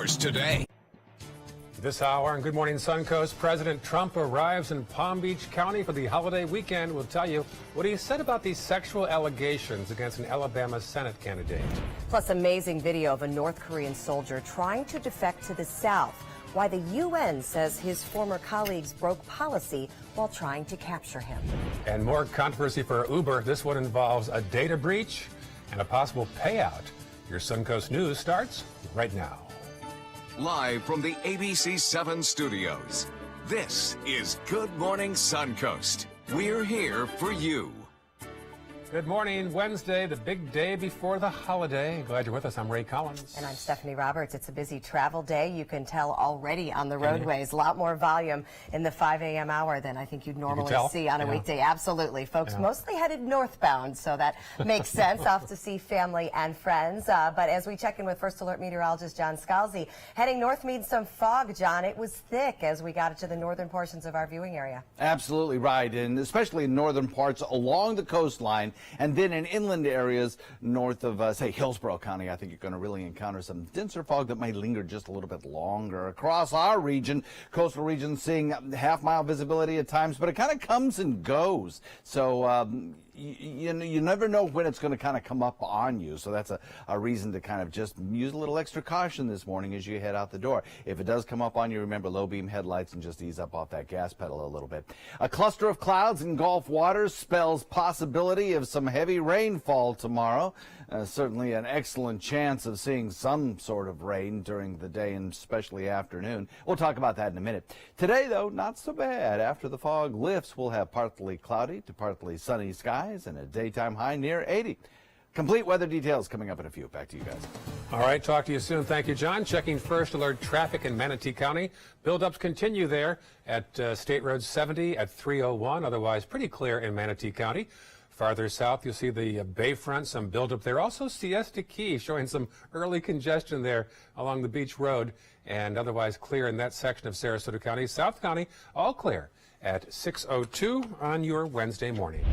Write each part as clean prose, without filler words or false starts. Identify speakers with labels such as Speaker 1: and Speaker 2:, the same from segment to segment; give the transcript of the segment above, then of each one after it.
Speaker 1: yours today.
Speaker 2: This hour on Good Morning Suncoast, President Trump arrives in Palm Beach County for the holiday weekend. We'll tell you what he said about these sexual allegations against an Alabama Senate candidate.
Speaker 3: Plus, amazing video of a North Korean soldier trying to defect to the South. Why the UN says his former colleagues broke policy while trying to capture him.
Speaker 2: And more controversy for Uber. This one involves a data breach and a possible payout. Your Suncoast News starts right now.
Speaker 1: Live from the ABC 7 studios, this is Good Morning Suncoast. We're here for you.
Speaker 2: Good morning. Wednesday, the big day before the holiday. Glad you're with us. I'm Ray Collins.
Speaker 3: And I'm Stephanie Roberts. It's a busy travel day. You can tell already on the roadways. A lot more volume in the 5 a.m. hour than I think you'd normally see on a weekday. Absolutely. Folks mostly headed northbound, so that makes sense. Off to see family and friends. But as we check in with First Alert meteorologist John Scalzi, heading north means some fog, John. It was thick as we got into the northern portions of our viewing area.
Speaker 4: Absolutely right, and especially in northern parts along the coastline. And then in inland areas north of, say, Hillsborough County, I think you're going to really encounter some denser fog that may linger just a little bit longer. Across our region, coastal region, seeing half-mile visibility at times, but it kind of comes and goes. So you never know when it's going to kind of come up on you. So that's a reason to kind of just use a little extra caution this morning as you head out the door. If it does come up on you, remember low beam headlights and just ease up off that gas pedal a little bit. A cluster of clouds in Gulf waters spells possibility of some heavy rainfall tomorrow. Certainly an excellent chance of seeing some sort of rain during the day and especially afternoon. We'll talk about that in a minute. Today, though, not so bad. After the fog lifts, we'll have partly cloudy to partly sunny skies and a daytime high near 80. Complete weather details coming up in a few. Back to you guys.
Speaker 2: All right, talk to you soon. Thank you, John. Checking First Alert traffic in Manatee County. Buildups continue there at State Road 70 at 301. Otherwise, pretty clear in Manatee County. Farther south, you'll see the Bayfront, some buildup there. Also, Siesta Key showing some early congestion there along the beach road, and otherwise clear in that section of Sarasota County. South County, all clear at 6:02 on your Wednesday morning.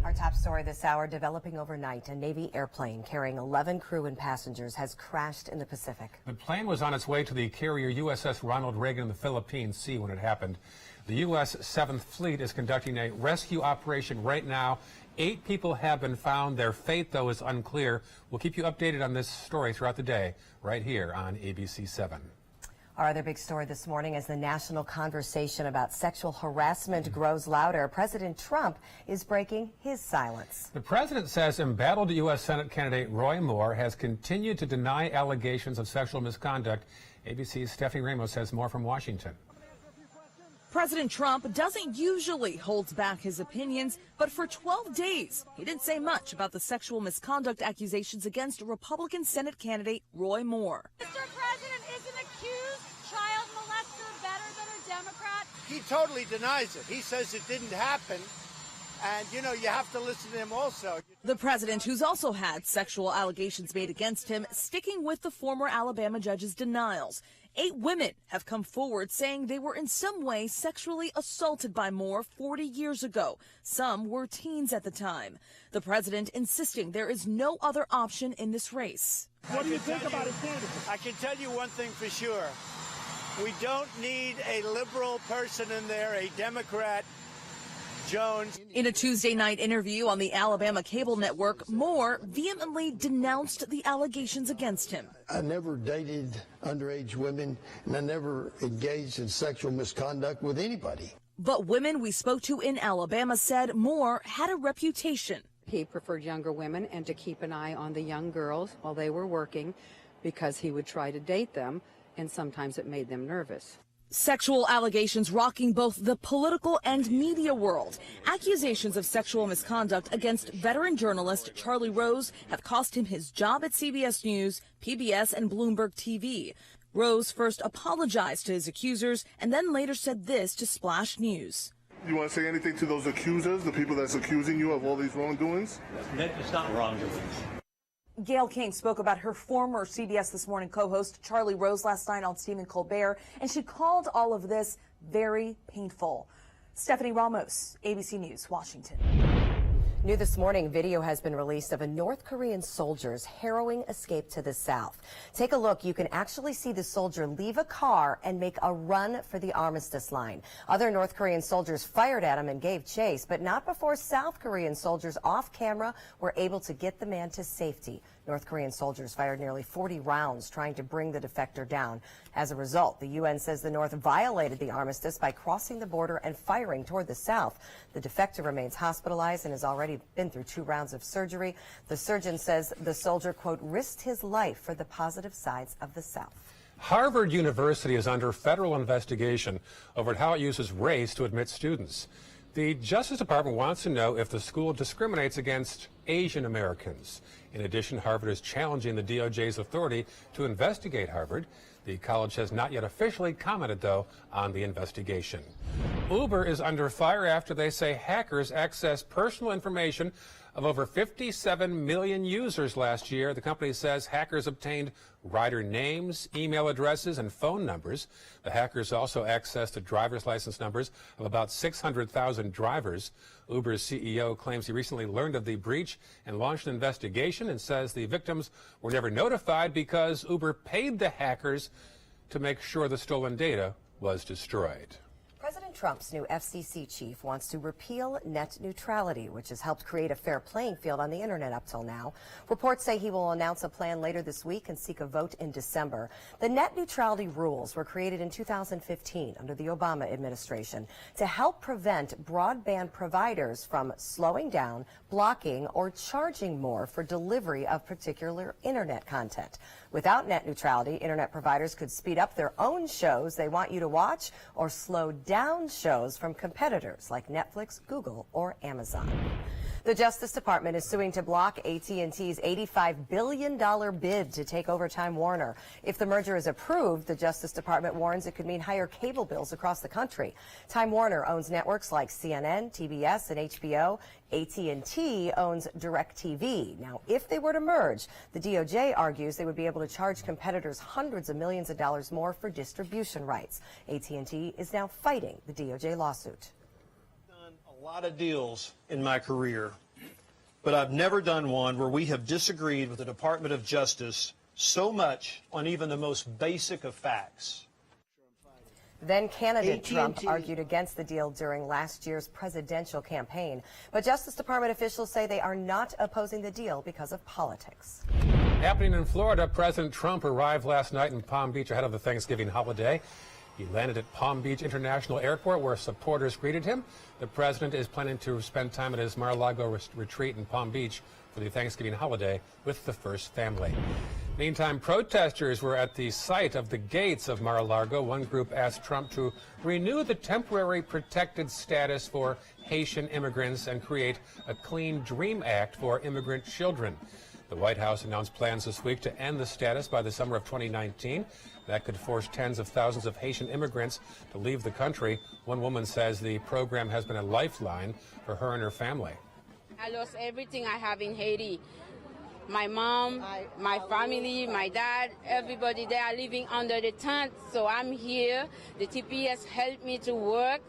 Speaker 3: Our top story this hour, developing overnight. A Navy airplane carrying 11 crew and passengers has crashed in the Pacific.
Speaker 2: The plane was on its way to the carrier USS Ronald Reagan in the Philippine Sea when it happened. The U.S. 7th Fleet is conducting a rescue operation right now. 8 people have been found. Their fate, though, is unclear. We'll keep you updated on this story throughout the day right here on ABC 7.
Speaker 3: Our other big story this morning, as the national conversation about sexual harassment grows louder, President Trump is breaking his silence.
Speaker 2: The president says embattled U.S. Senate candidate Roy Moore has continued to deny allegations of sexual misconduct. ABC's Stephanie Ramos has more from Washington.
Speaker 5: President Trump doesn't usually hold back his opinions, but for 12 days, he didn't say much about the sexual misconduct accusations against Republican Senate candidate Roy Moore.
Speaker 6: Mr. President, is an accused child molester better than a Democrat?
Speaker 7: He totally denies it. He says it didn't happen. And, you know, you have to listen to him also.
Speaker 5: The president, who's also had sexual allegations made against him, sticking with the former Alabama judge's denials. 8 women have come forward saying they were in some way sexually assaulted by Moore 40 years ago. Some were teens at the time. The president insisting there is no other option in this race.
Speaker 7: What do you think about his candidacy? I can tell you one thing for sure. We don't need a liberal person in there, a Democrat. Jones.
Speaker 5: In a Tuesday night interview on the Alabama cable network, Moore vehemently denounced the allegations against him.
Speaker 8: I never dated underage women, and I never engaged in sexual misconduct with anybody.
Speaker 5: But women we spoke to in Alabama said Moore had a reputation.
Speaker 9: He preferred younger women and to keep an eye on the young girls while they were working because he would try to date them, and sometimes it made them nervous.
Speaker 5: Sexual allegations rocking both the political and media world. Accusations of sexual misconduct against veteran journalist Charlie Rose have cost him his job at CBS News, PBS, and Bloomberg TV. Rose first apologized to his accusers and then later said this to Splash News.
Speaker 10: You want to say anything to those accusers, the people that's accusing you of all these wrongdoings?
Speaker 11: It's not wrongdoings.
Speaker 5: Gayle King spoke about her former CBS This Morning co-host Charlie Rose last night on Stephen Colbert, and she called all of this very painful. Stephanie Ramos, ABC News, Washington.
Speaker 3: New this morning, video has been released of a North Korean soldier's harrowing escape to the south. Take a look. You can actually see the soldier leave a car and make a run for the armistice line. Other North Korean soldiers fired at him and gave chase, but not before South Korean soldiers off camera were able to get the man to safety. North Korean soldiers fired nearly 40 rounds trying to bring the defector down. As a result, the UN says the North violated the armistice by crossing the border and firing toward the south. The defector remains hospitalized and has already been through 2 rounds of surgery. The surgeon says the soldier, quote, risked his life for the positive sides of the South.
Speaker 2: Harvard University is under federal investigation over how it uses race to admit students. The Justice Department wants to know if the school discriminates against Asian Americans. In addition, Harvard is challenging the DOJ's authority to investigate Harvard. The college has not yet officially commented, though, on the investigation. Uber is under fire after they say hackers accessed personal information of over 57 million users last year. The company says hackers obtained rider names, email addresses, and phone numbers. The hackers also accessed the driver's license numbers of about 600,000 drivers. Uber's CEO claims he recently learned of the breach and launched an investigation and says the victims were never notified because Uber paid the hackers to make sure the stolen data was destroyed.
Speaker 3: President Trump's new FCC chief wants to repeal net neutrality, which has helped create a fair playing field on the internet up till now. Reports say he will announce a plan later this week and seek a vote in December. The net neutrality rules were created in 2015 under the Obama administration to help prevent broadband providers from slowing down, blocking, or charging more for delivery of particular internet content. Without net neutrality, internet providers could speed up their own shows they want you to watch or slow down shows from competitors like Netflix, Google, or Amazon. The Justice Department is suing to block AT&T's $85 billion bid to take over Time Warner. If the merger is approved, the Justice Department warns it could mean higher cable bills across the country. Time Warner owns networks like CNN, TBS, and HBO. AT&T owns DirecTV. Now, if they were to merge, the DOJ argues they would be able to charge competitors hundreds of millions of dollars more for distribution rights. AT&T is now fighting the DOJ lawsuit.
Speaker 11: A lot of deals in my career, but I've never done one where we have disagreed with the Department of Justice so much on even the most basic of facts.
Speaker 3: Then candidate Trump argued against the deal during last year's presidential campaign. But Justice Department officials say they are not opposing the deal because of politics.
Speaker 2: Happening in Florida, President Trump arrived last night in Palm Beach ahead of the Thanksgiving holiday. He landed at Palm Beach International Airport where supporters greeted him. The president is planning to spend time at his Mar-a-Lago retreat in Palm Beach for the Thanksgiving holiday with the first family. Meantime, protesters were at the site of the gates of Mar-a-Lago. One group asked Trump to renew the temporary protected status for Haitian immigrants and create a Clean Dream Act for immigrant children. The White House announced plans this week to end the status by the summer of 2019. That could force tens of thousands of Haitian immigrants to leave the country. One woman says the program has been a lifeline for her and her family.
Speaker 12: I lost everything I have in Haiti. My mom, my family, my dad, everybody they are living under the tent. So I'm here. The TPS helped me to work.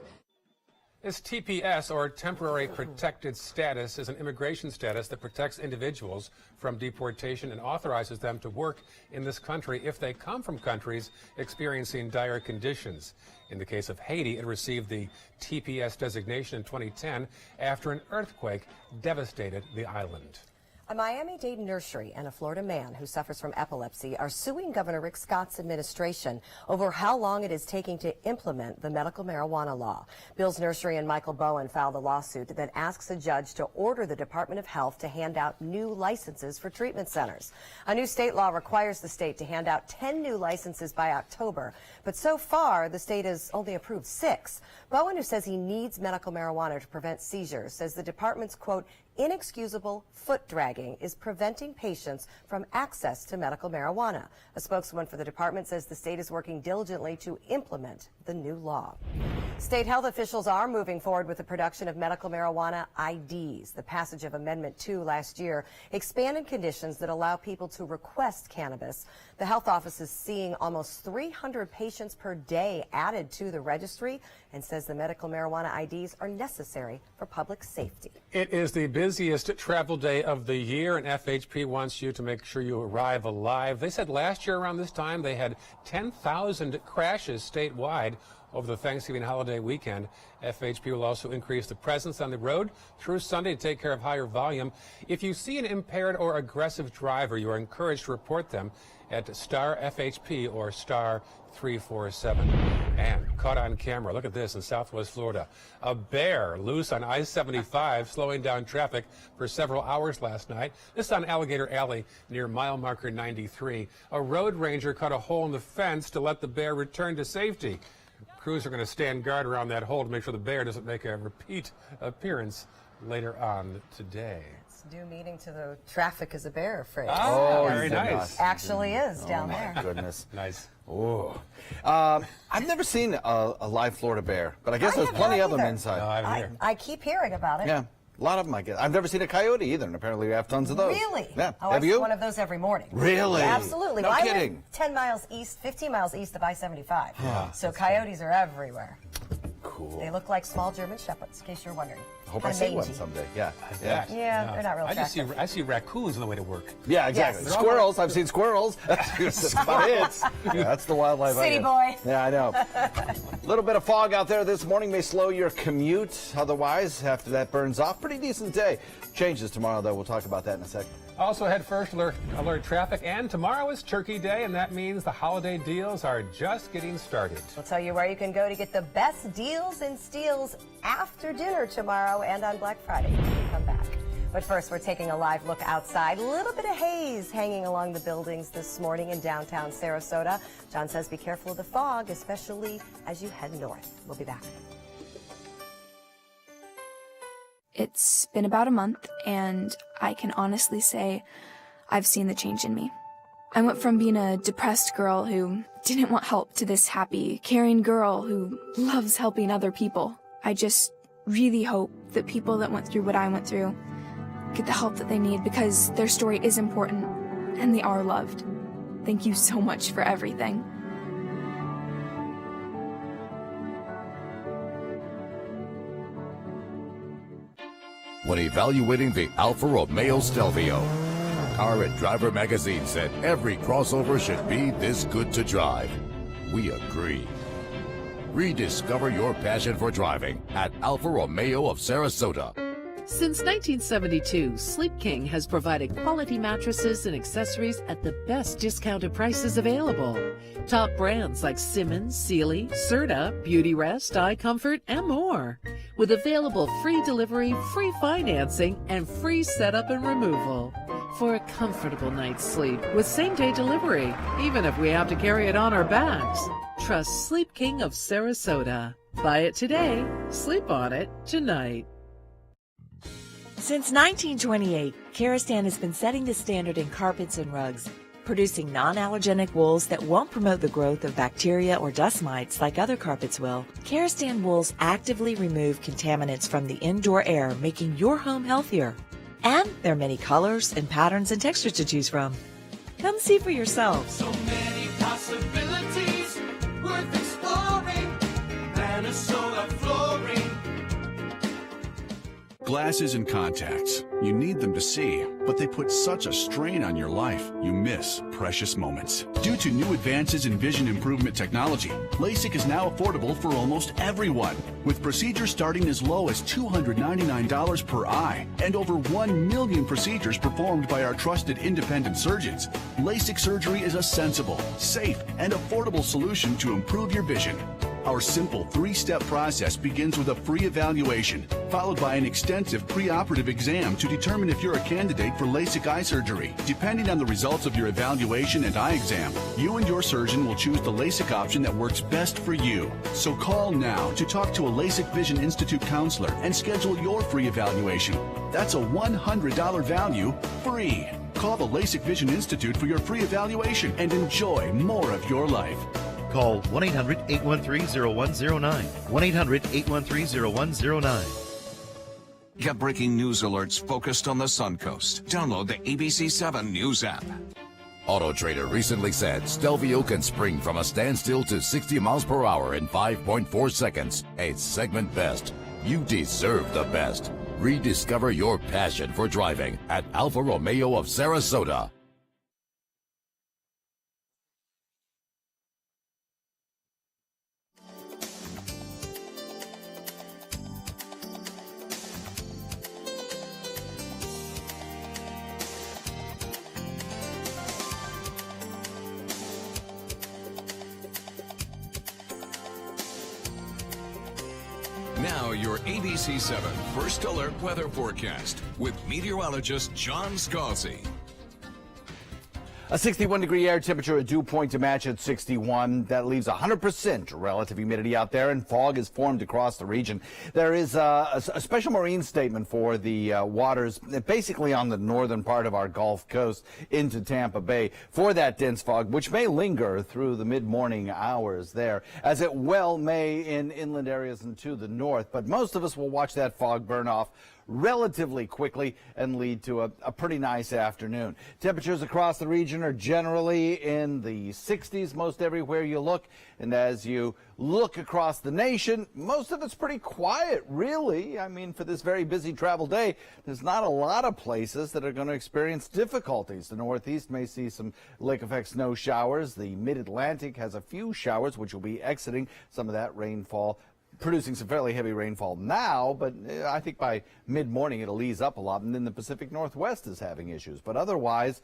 Speaker 2: This TPS, or Temporary Protected Status, is an immigration status that protects individuals from deportation and authorizes them to work in this country if they come from countries experiencing dire conditions. In the case of Haiti, it received the TPS designation in 2010 after an earthquake devastated the island.
Speaker 3: A Miami-Dade nursery and a Florida man who suffers from epilepsy are suing Governor Rick Scott's administration over how long it is taking to implement the medical marijuana law. Bill's Nursery and Michael Bowen filed a lawsuit that asks a judge to order the Department of Health to hand out new licenses for treatment centers. A new state law requires the state to hand out 10 new licenses by October, but so far the state has only approved 6. Bowen, who says he needs medical marijuana to prevent seizures, says the department's, quote, inexcusable foot dragging is preventing patients from access to medical marijuana. A spokeswoman for the department says the state is working diligently to implement the new law. State health officials are moving forward with the production of medical marijuana IDs. The passage of Amendment 2 last year expanded conditions that allow people to request cannabis. The health office is seeing almost 300 patients per day added to the registry and says the medical marijuana IDs are necessary for public safety.
Speaker 2: It is the busiest travel day of the year, and FHP wants you to make sure you arrive alive. They said last year around this time they had 10,000 crashes statewide over the Thanksgiving holiday weekend. FHP will also increase the presence on the road through Sunday to take care of higher volume. If you see an impaired or aggressive driver, you are encouraged to report them at Star FHP or Star 347. And caught on camera, look at this in Southwest Florida. A bear loose on I-75, slowing down traffic for several hours last night. This on Alligator Alley near mile marker 93. A road ranger cut a hole in the fence to let the bear return to safety. Crews are going to stand guard around that hole to make sure the bear doesn't make a repeat appearance later on today.
Speaker 3: It's due meeting to the traffic is a bear afraid.
Speaker 2: Oh, very nice.
Speaker 3: Actually is down
Speaker 4: my
Speaker 3: there.
Speaker 4: Goodness.
Speaker 2: Nice.
Speaker 4: Oh, I've never seen a live Florida bear, but I guess there's plenty of them inside.
Speaker 2: No, I haven't either.
Speaker 3: I keep hearing about it.
Speaker 4: Yeah, a lot of them, I guess. I've never seen a coyote either, and apparently we have tons of those.
Speaker 3: Really?
Speaker 4: Yeah.
Speaker 3: Oh,
Speaker 4: Have
Speaker 3: I
Speaker 4: you?
Speaker 3: see one of those every morning.
Speaker 4: Really?
Speaker 3: Yeah, absolutely.
Speaker 4: No
Speaker 3: Well, I
Speaker 4: kidding.
Speaker 3: live 10 miles east, 15 miles east of I-75.
Speaker 4: Yeah,
Speaker 3: so coyotes are everywhere.
Speaker 4: Cool.
Speaker 3: They look like small German shepherds, in case you're wondering.
Speaker 4: Hope I
Speaker 3: Kinda
Speaker 4: see one
Speaker 3: mangy.
Speaker 4: someday. Yeah.
Speaker 3: Yeah, they're not real attractive.
Speaker 2: I see raccoons on the way to work.
Speaker 4: Yeah, exactly.
Speaker 3: Yes.
Speaker 4: Squirrels. I've seen squirrels. That's about it. Yeah, that's the wildlife.
Speaker 3: City
Speaker 4: I get.
Speaker 3: boy.
Speaker 4: Yeah, I know. A little bit of fog out there this morning may slow your commute. Otherwise, after that burns off, pretty decent day. Changes tomorrow, though. We'll talk about that in a second.
Speaker 2: Also, head first alert traffic, and tomorrow is Turkey Day, and that means the holiday deals are just getting started.
Speaker 3: We'll tell you where you can go to get the best deals and steals after dinner tomorrow and on Black Friday when we come back. But first, we're taking a live look outside. A little bit of haze hanging along the buildings this morning in downtown Sarasota. John says be careful of the fog, especially as you head north. We'll be back.
Speaker 13: It's been about a month, and I can honestly say I've seen the change in me. I went from being a depressed girl who didn't want help to this happy, caring girl who loves helping other people. I just really hope that people that went through what I went through get the help that they need, because their story is important, and they are loved. Thank you so much for everything.
Speaker 14: When evaluating the Alfa Romeo Stelvio, Car and Driver magazine said every crossover should be this good to drive. We agree. Rediscover your passion for driving at Alfa Romeo of Sarasota.
Speaker 15: Since 1972, Sleep King has provided quality mattresses and accessories at the best discounted prices available. Top brands like Simmons, Sealy, Serta, Beautyrest, iComfort, and more. With available free delivery, free financing, and free setup and removal. For a comfortable night's sleep with same-day delivery, even if we have to carry it on our backs. Trust Sleep King of Sarasota. Buy it today, sleep on it tonight.
Speaker 16: Since 1928, Kerastan has been setting the standard in carpets and rugs, producing non-allergenic wools that won't promote the growth of bacteria or dust mites like other carpets will. Kerastan wools actively remove contaminants from the indoor air, making your home healthier. And there are many colors and patterns and textures to choose from. Come see for yourself.
Speaker 17: So many possibilities worth exploring. Minnesota Flooring.
Speaker 18: Glasses and contacts. You need them to see, but they put such a strain on your life, you miss precious moments. Due to new advances in vision improvement technology, LASIK is now affordable for almost everyone, with procedures starting as low as $299 per eye and over 1 million procedures performed by our trusted independent surgeons. LASIK surgery is a sensible, safe, and affordable solution to improve your vision. Our simple 3-step process begins with a free evaluation, followed by an extensive preoperative exam to determine if you're a candidate for LASIK eye surgery. Depending on the results of your evaluation and eye exam, you and your surgeon will choose the LASIK option that works best for you. So call now to talk to a LASIK Vision Institute counselor and schedule your free evaluation. That's a $100 value, free. Call the LASIK Vision Institute for your free evaluation and enjoy more of your life.
Speaker 19: Call 1-800-813-0109. 1-800-813-0109.
Speaker 1: Get breaking news alerts focused on the Suncoast. Download the ABC7 News app.
Speaker 14: Auto Trader recently said Stelvio can spring from a standstill to 60 miles per hour in 5.4 seconds. A segment best. You deserve the best. Rediscover your passion for driving at Alfa Romeo of Sarasota.
Speaker 1: Now your ABC7 First Alert weather forecast with meteorologist John Scalzi.
Speaker 4: A 61-degree air temperature, a dew point to match at 61. That leaves 100% relative humidity out there, and fog is formed across the region. There is a special marine statement for the waters, basically on the northern part of our Gulf Coast into Tampa Bay, for that dense fog, which may linger through the mid-morning hours there, as it well may in inland areas and to the north. But most of us will watch that fog burn off relatively quickly and lead to a pretty nice afternoon. Temperatures across the region are generally in the 60s most everywhere you look, and as you look across the nation, most of it's pretty quiet, really. I mean, for this very busy travel day, there's not a lot of places that are going to experience difficulties. The Northeast may see some lake effect snow showers. The Mid-Atlantic has a few showers, which will be exiting some of that rainfall, producing some fairly heavy rainfall now, but I think by mid-morning it'll ease up a lot, and then the Pacific Northwest is having issues. But otherwise,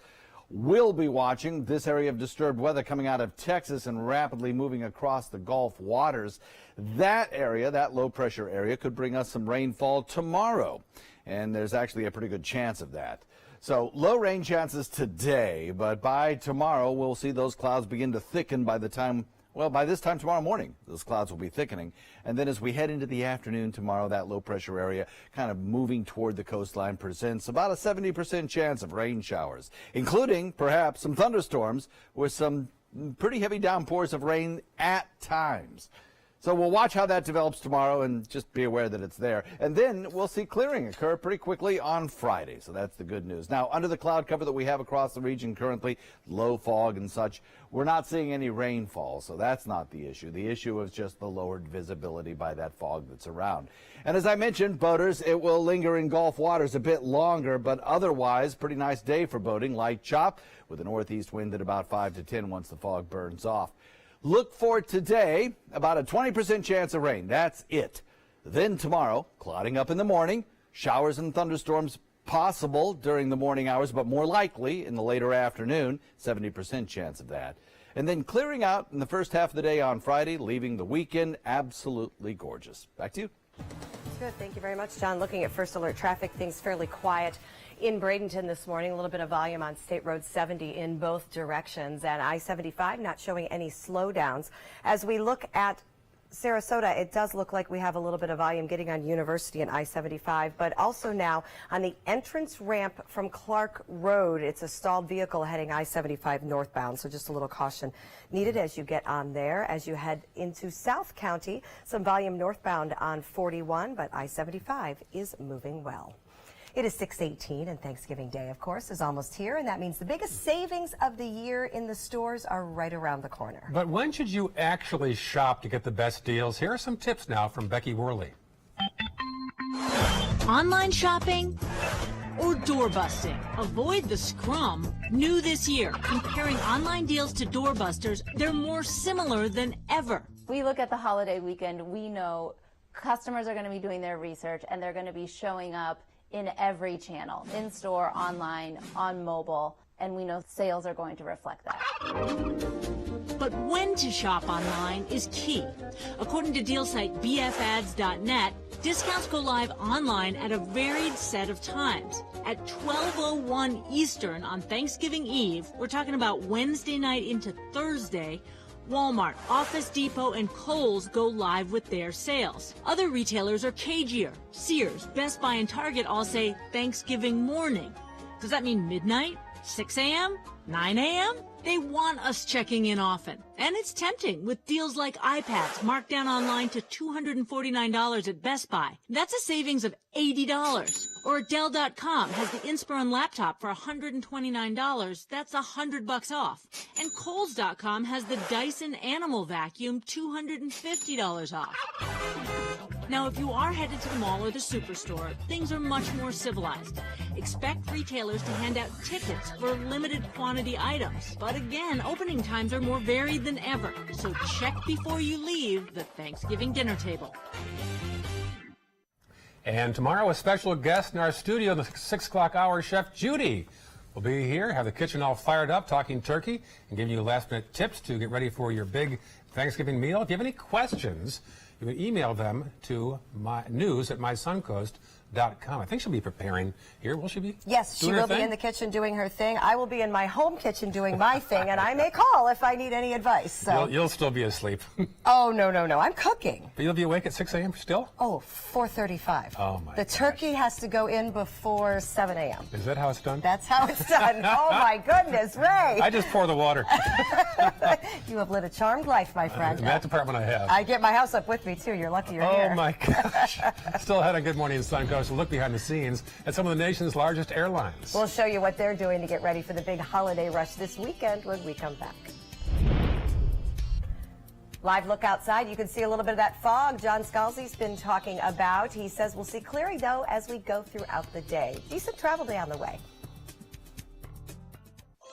Speaker 4: we'll be watching this area of disturbed weather coming out of Texas and rapidly moving across the Gulf waters. That area, that low-pressure area, could bring us some rainfall tomorrow, and there's actually a pretty good chance of that. So low rain chances today, but by tomorrow we'll see those clouds begin to thicken by this time tomorrow morning, those clouds will be thickening. And then as we head into the afternoon tomorrow, that low pressure area kind of moving toward the coastline presents about a 70% chance of rain showers, including perhaps some thunderstorms with some pretty heavy downpours of rain at times. So we'll watch how that develops tomorrow and just be aware that it's there. And then we'll see clearing occur pretty quickly on Friday. So that's the good news. Now, under the cloud cover that we have across the region currently, low fog and such, we're not seeing any rainfall. So that's not the issue. The issue is just the lowered visibility by that fog that's around. And as I mentioned, boaters, it will linger in Gulf waters a bit longer, but otherwise, pretty nice day for boating. Light chop with a northeast wind at about 5 to 10 once the fog burns off. Look for today, about a 20% chance of rain. That's it. Then tomorrow, clouding up in the morning, showers and thunderstorms possible during the morning hours, but more likely in the later afternoon, 70% chance of that. And then clearing out in the first half of the day on Friday, leaving the weekend absolutely gorgeous. Back to you.
Speaker 3: Good. Thank you very much, John. Looking at First Alert traffic, things fairly quiet in Bradenton this morning. A little bit of volume on State Road 70 in both directions, and I-75 not showing any slowdowns. As we look at Sarasota, it does look like we have a little bit of volume getting on University and I-75, but also now on the entrance ramp from Clark Road, it's a stalled vehicle heading I-75 northbound, so just a little caution needed as you get on there. As you head into South County, some volume northbound on 41, but I-75 is moving well. It is 6:18, and Thanksgiving Day, of course, is almost here, and that means the biggest savings of the year in the stores are right around the corner.
Speaker 2: But when should you actually shop to get the best deals? Here are some tips now from Becky Worley.
Speaker 20: Online shopping or door busting? Avoid the scrum. New this year, comparing online deals to doorbusters, they're more similar than ever.
Speaker 21: We look at the holiday weekend, we know customers are going to be doing their research, and they're going to be showing up in every channel, in-store, online, on mobile, and we know sales are going to reflect that.
Speaker 20: But when to shop online is key. According to deal site bfads.net, discounts go live online at a varied set of times. At 12:01 Eastern on Thanksgiving Eve, we're talking about Wednesday night into Thursday, Walmart, Office Depot, and Kohl's go live with their sales. Other retailers are cagier. Sears, Best Buy, and Target all say Thanksgiving morning. Does that mean midnight, 6 a.m., 9 a.m.? They want us checking in often, and it's tempting with deals like iPads marked down online to $249 at Best Buy. That's a savings of $80. Or Dell.com has the Inspiron laptop for $129. That's $100 off. And Kohl's.com has the Dyson Animal Vacuum $250 off. Now, if you are headed to the mall or the superstore, things are much more civilized. Expect retailers to hand out tickets for limited quantity items. But again, opening times are more varied than ever. So check before you leave the Thanksgiving dinner table.
Speaker 2: And tomorrow, a special guest in our studio, the 6 o'clock hour, Chef Judy will be here, have the kitchen all fired up, talking turkey, and giving you last-minute tips to get ready for your big Thanksgiving meal. If you have any questions, you can email them to news@mysuncoast.com. I think she'll be preparing here. Will she be?
Speaker 3: Yes, she will be in the kitchen doing her thing. I will be in my home kitchen doing my thing, and I may call if I need any advice. So.
Speaker 2: You'll still be asleep.
Speaker 3: Oh, no. I'm cooking.
Speaker 2: But you'll be awake at 6 a.m. still?
Speaker 3: Oh, 4:35.
Speaker 2: Oh, my
Speaker 3: The turkey has to go in before 7 a.m.
Speaker 2: Is that how it's done?
Speaker 3: That's how it's done. Oh, my goodness, Ray.
Speaker 2: I just pour the water.
Speaker 3: You have lived a charmed life, my friend.
Speaker 2: In that department I have.
Speaker 3: I get my house up with me, too. You're lucky you're here.
Speaker 2: Oh, my gosh. Still ahead on Good Morning Suncoast. A look behind the scenes at some of the nation's largest airlines.
Speaker 3: We'll show you what they're doing to get ready for the big holiday rush this weekend when we come back. Live look outside. You can see a little bit of that fog John Scalzi's been talking about. He says we'll see clearing, though, as we go throughout the day. Decent travel day on the way.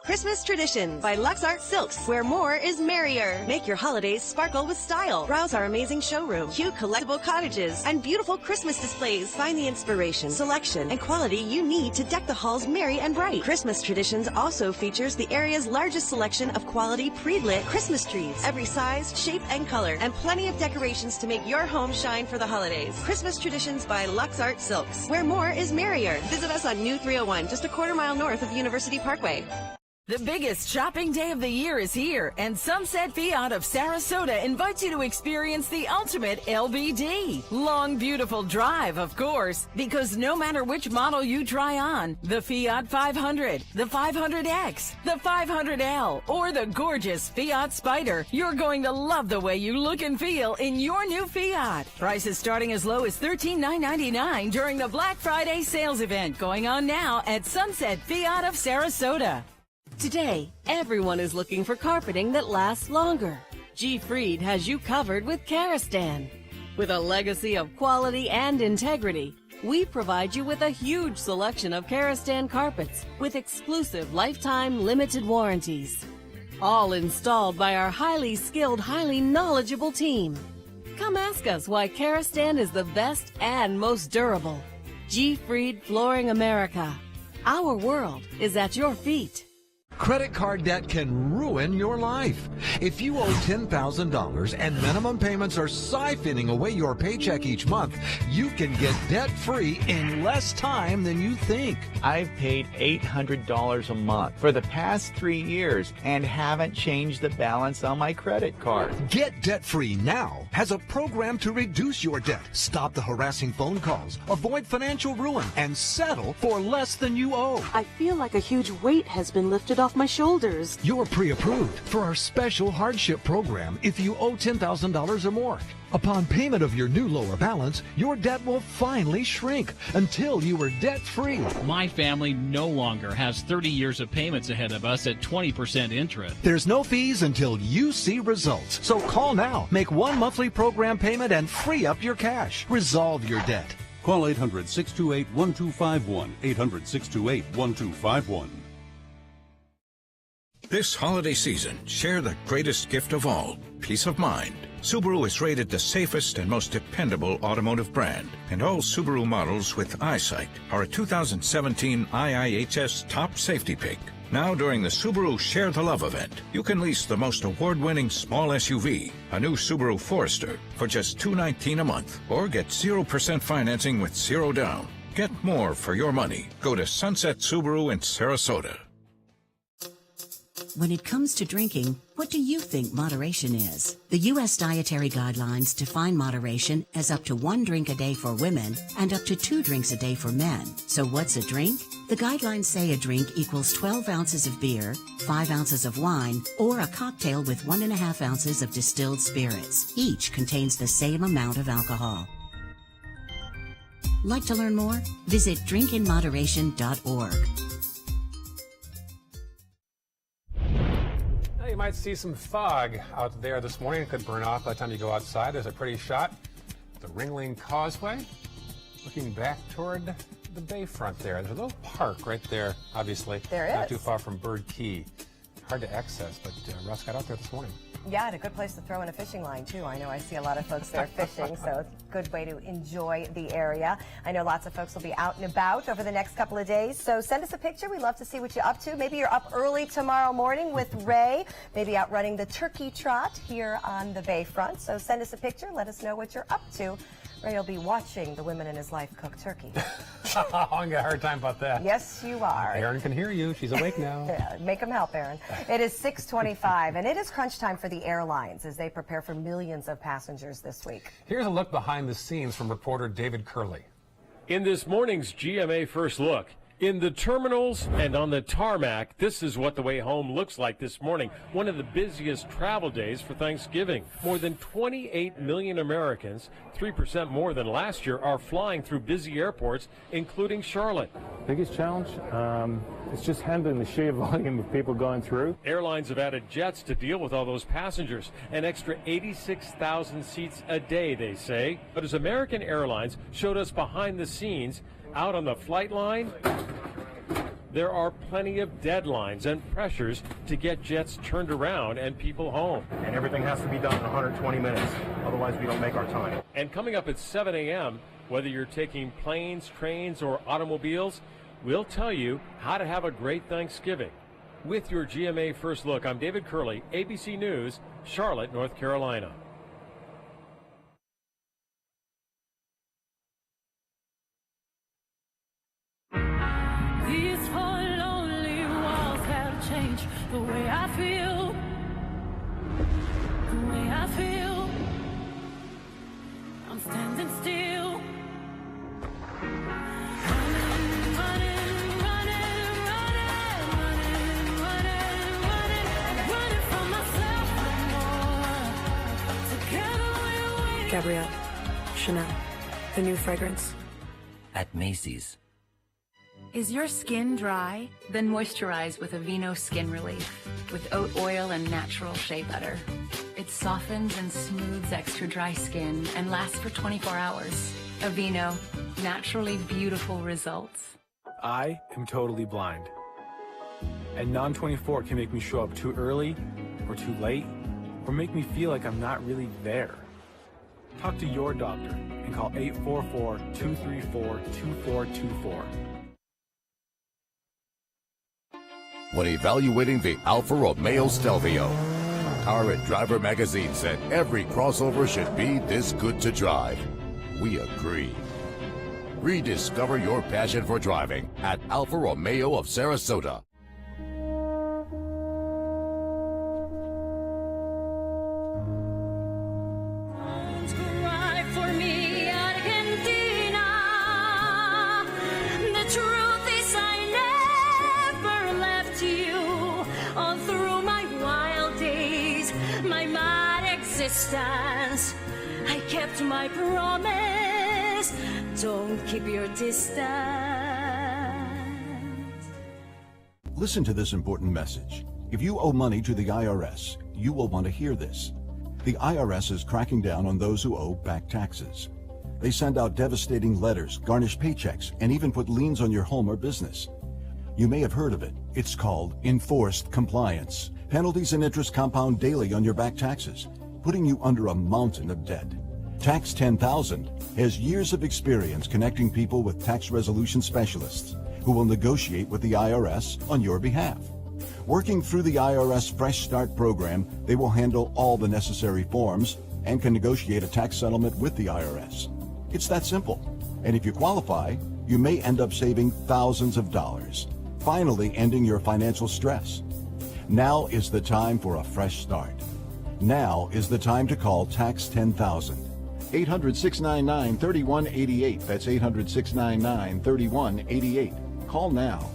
Speaker 19: Christmas Traditions by Lux Art Silks, where more is merrier. Make your holidays sparkle with style. Browse our amazing showroom, cute collectible cottages, and beautiful Christmas displays. Find the inspiration, selection, and quality you need to deck the halls merry and bright. Christmas Traditions also features the area's largest selection of quality pre-lit Christmas trees, every size, shape, and color, and plenty of decorations to make your home shine for the holidays. Christmas Traditions by Lux Art Silks, where more is merrier. Visit us on New 301, just a quarter-mile north of University Parkway.
Speaker 22: The biggest shopping day of the year is here, and Sunset Fiat of Sarasota invites you to experience the ultimate LBD. Long, beautiful drive, of course, because no matter which model you try on, the Fiat 500, the 500X, the 500L, or the gorgeous Fiat Spider, you're going to love the way you look and feel in your new Fiat. Prices starting as low as $13,999 during the Black Friday sales event going on now at Sunset Fiat of Sarasota.
Speaker 19: Today, everyone is looking for carpeting that lasts longer. G. Fried has you covered with Karastan. With a legacy of quality and integrity, we provide you with a huge selection of Karastan carpets with exclusive lifetime limited warranties. All installed by our highly skilled, highly knowledgeable team. Come ask us why Karastan is the best and most durable. G. Fried Flooring America. Our world is at your feet.
Speaker 23: Credit card debt can ruin your life. If you owe $10,000 and minimum payments are siphoning away your paycheck each month, you can get debt-free in less time than you think.
Speaker 24: I've paid $800 a month for the past 3 years and haven't changed the balance on my credit card.
Speaker 23: Get debt-free now has a program to reduce your debt, stop the harassing phone calls, avoid financial ruin, and settle for less than you owe.
Speaker 25: I feel like a huge weight has been lifted off my shoulders.
Speaker 23: You're pre-approved for our special hardship program if you owe $10,000 or more. Upon payment of your new lower balance, your debt will finally shrink until you are debt-free.
Speaker 26: My family no longer has 30 years of payments ahead of us at 20% interest.
Speaker 23: There's no fees until you see results. So call now, make one monthly program payment, and free up your cash. Resolve your debt.
Speaker 27: Call 800-628-1251, 800-628-1251.
Speaker 28: This holiday season, share the greatest gift of all, peace of mind. Subaru is rated the safest and most dependable automotive brand, and all Subaru models with EyeSight are a 2017 IIHS top safety pick. Now during the Subaru Share the Love event, you can lease the most award-winning small SUV, a new Subaru Forester, for just $219 a month, or get 0% financing with zero down. Get more for your money. Go to Sunset Subaru in Sarasota.
Speaker 5: When it comes to drinking, what do you think moderation is? The U.S. Dietary Guidelines define moderation as up to 1 drink a day for women and up to 2 drinks a day for men. So what's a drink? The guidelines say a drink equals 12 ounces of beer, 5 ounces of wine, or a cocktail with 1.5 ounces of distilled spirits. Each contains the same amount of alcohol. Like to learn more? Visit drinkinmoderation.org.
Speaker 2: You might see some fog out there this morning. It could burn off by the time you go outside. There's a pretty shot. The Ringling Causeway. Looking back toward the bayfront there. There's a little park right there, obviously.
Speaker 3: There is.
Speaker 2: Not too far from Bird Key. Hard to access, but Russ got out there this morning.
Speaker 3: Yeah, and a good place to throw in a fishing line, too. I know I see a lot of folks there fishing, so it's a good way to enjoy the area. I know lots of folks will be out and about over the next couple of days, so send us a picture. We'd love to see what you're up to. Maybe you're up early tomorrow morning with Ray, maybe out running the turkey trot here on the bayfront. So send us a picture. Let us know what you're up to. Ray will be watching the women in his life cook turkey.
Speaker 2: I got a hard time about that.
Speaker 3: Yes, you are.
Speaker 2: Erin can hear you. She's awake now.
Speaker 3: Yeah, make them help, Erin. It is 6:25, and it is crunch time for the airlines as they prepare for millions of passengers this week.
Speaker 2: Here's a look behind the scenes from reporter David Curley.
Speaker 6: In this morning's GMA First Look, in the terminals and on the tarmac, this is what the way home looks like this morning. One of the busiest travel days for Thanksgiving. More than 28 million Americans, 3% more than last year, are flying through busy airports, including Charlotte.
Speaker 7: Biggest challenge, it's just handling the sheer volume of people going through.
Speaker 6: Airlines have added jets to deal with all those passengers, an extra 86,000 seats a day, they say. But as American Airlines showed us behind the scenes, out on the flight line, there are plenty of deadlines and pressures to get jets turned around and people home.
Speaker 7: And everything has to be done in 120 minutes, otherwise we don't make our time.
Speaker 6: And coming up at 7 a.m., whether you're taking planes, trains, or automobiles, we'll tell you how to have a great Thanksgiving. With your GMA First Look, I'm David Curley, ABC News, Charlotte, North Carolina.
Speaker 8: These 4 lonely walls have changed the way I feel. The way I feel. I'm standing still. Running from myself no more. Together we
Speaker 9: Gabrielle, Chanel, the new fragrance.
Speaker 10: At Macy's.
Speaker 11: Is your skin dry? Then moisturize with Aveeno Skin Relief with oat oil and natural shea butter. It softens and smooths extra dry skin and lasts for 24 hours. Aveeno, naturally beautiful results.
Speaker 7: I am totally blind. And Non-24 can make me show up too early or too late, or make me feel like I'm not really there. Talk to your doctor and call 844-234-2424.
Speaker 14: When evaluating the Alfa Romeo Stelvio, Car and Driver magazine said every crossover should be this good to drive. We agree. Rediscover your passion for driving at Alfa Romeo of Sarasota.
Speaker 8: Cry for me, Argentina. The truth is I never left you. All through my wild days, my mad existence, I kept my promise. Don't keep your distance.
Speaker 27: Listen to this important message. If you owe money to the IRS, you will want to hear this. The IRS is cracking down on those who owe back taxes. They send out devastating letters, garnish paychecks, and even put liens on your home or business. You may have heard of it. It's called enforced compliance. Penalties and interest compound daily on your back taxes, putting you under a mountain of debt. Tax 10,000 has years of experience connecting people with tax resolution specialists who will negotiate with the IRS on your behalf. Working through the IRS Fresh Start program, they will handle all the necessary forms and can negotiate a tax settlement with the IRS. It's that simple. And if you qualify, you may end up saving thousands of dollars, finally ending your financial stress. Now is the time for a fresh start. Now is the time to call Tax 10,000. 800-699-3188. That's 800-699-3188. Call now.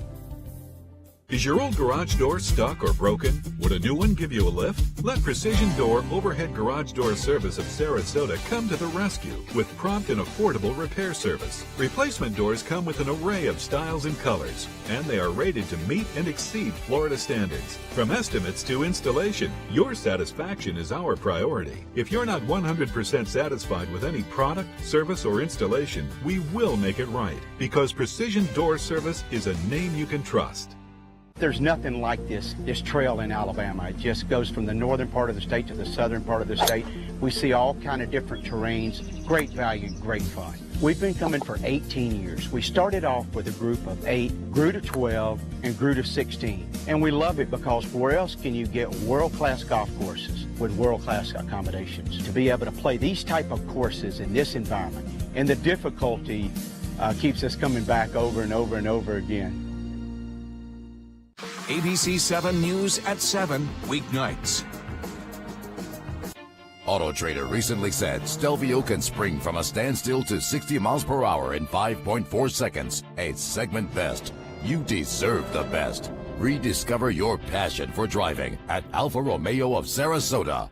Speaker 1: Is your old garage door stuck or broken? Would a new one give you a lift? Let Precision Door Overhead Garage Door Service of Sarasota come to the rescue with prompt and affordable repair service. Replacement doors come with an array of styles and colors, and they are rated to meet and exceed Florida standards. From estimates to installation, your satisfaction is our priority. If you're not 100% satisfied with any product, service, or installation, we will make it right, because Precision Door Service is a name you can trust.
Speaker 4: There's nothing like this trail in Alabama. It just goes from the northern part of the state to the southern part of the state. We see all kind of different terrains, great value, great fun. We've been coming for 18 years. We started off with a group of 8, grew to 12, and grew to 16. And we love it because where else can you get world-class golf courses with world-class accommodations? To be able to play these type of courses in this environment, and the difficulty keeps us coming back over and over and over again.
Speaker 14: ABC 7 News at 7, weeknights. Auto Trader recently said Stelvio can spring from a standstill to 60 miles per hour in 5.4 seconds. A segment best. You deserve the best. Rediscover your passion for driving at Alfa Romeo of Sarasota.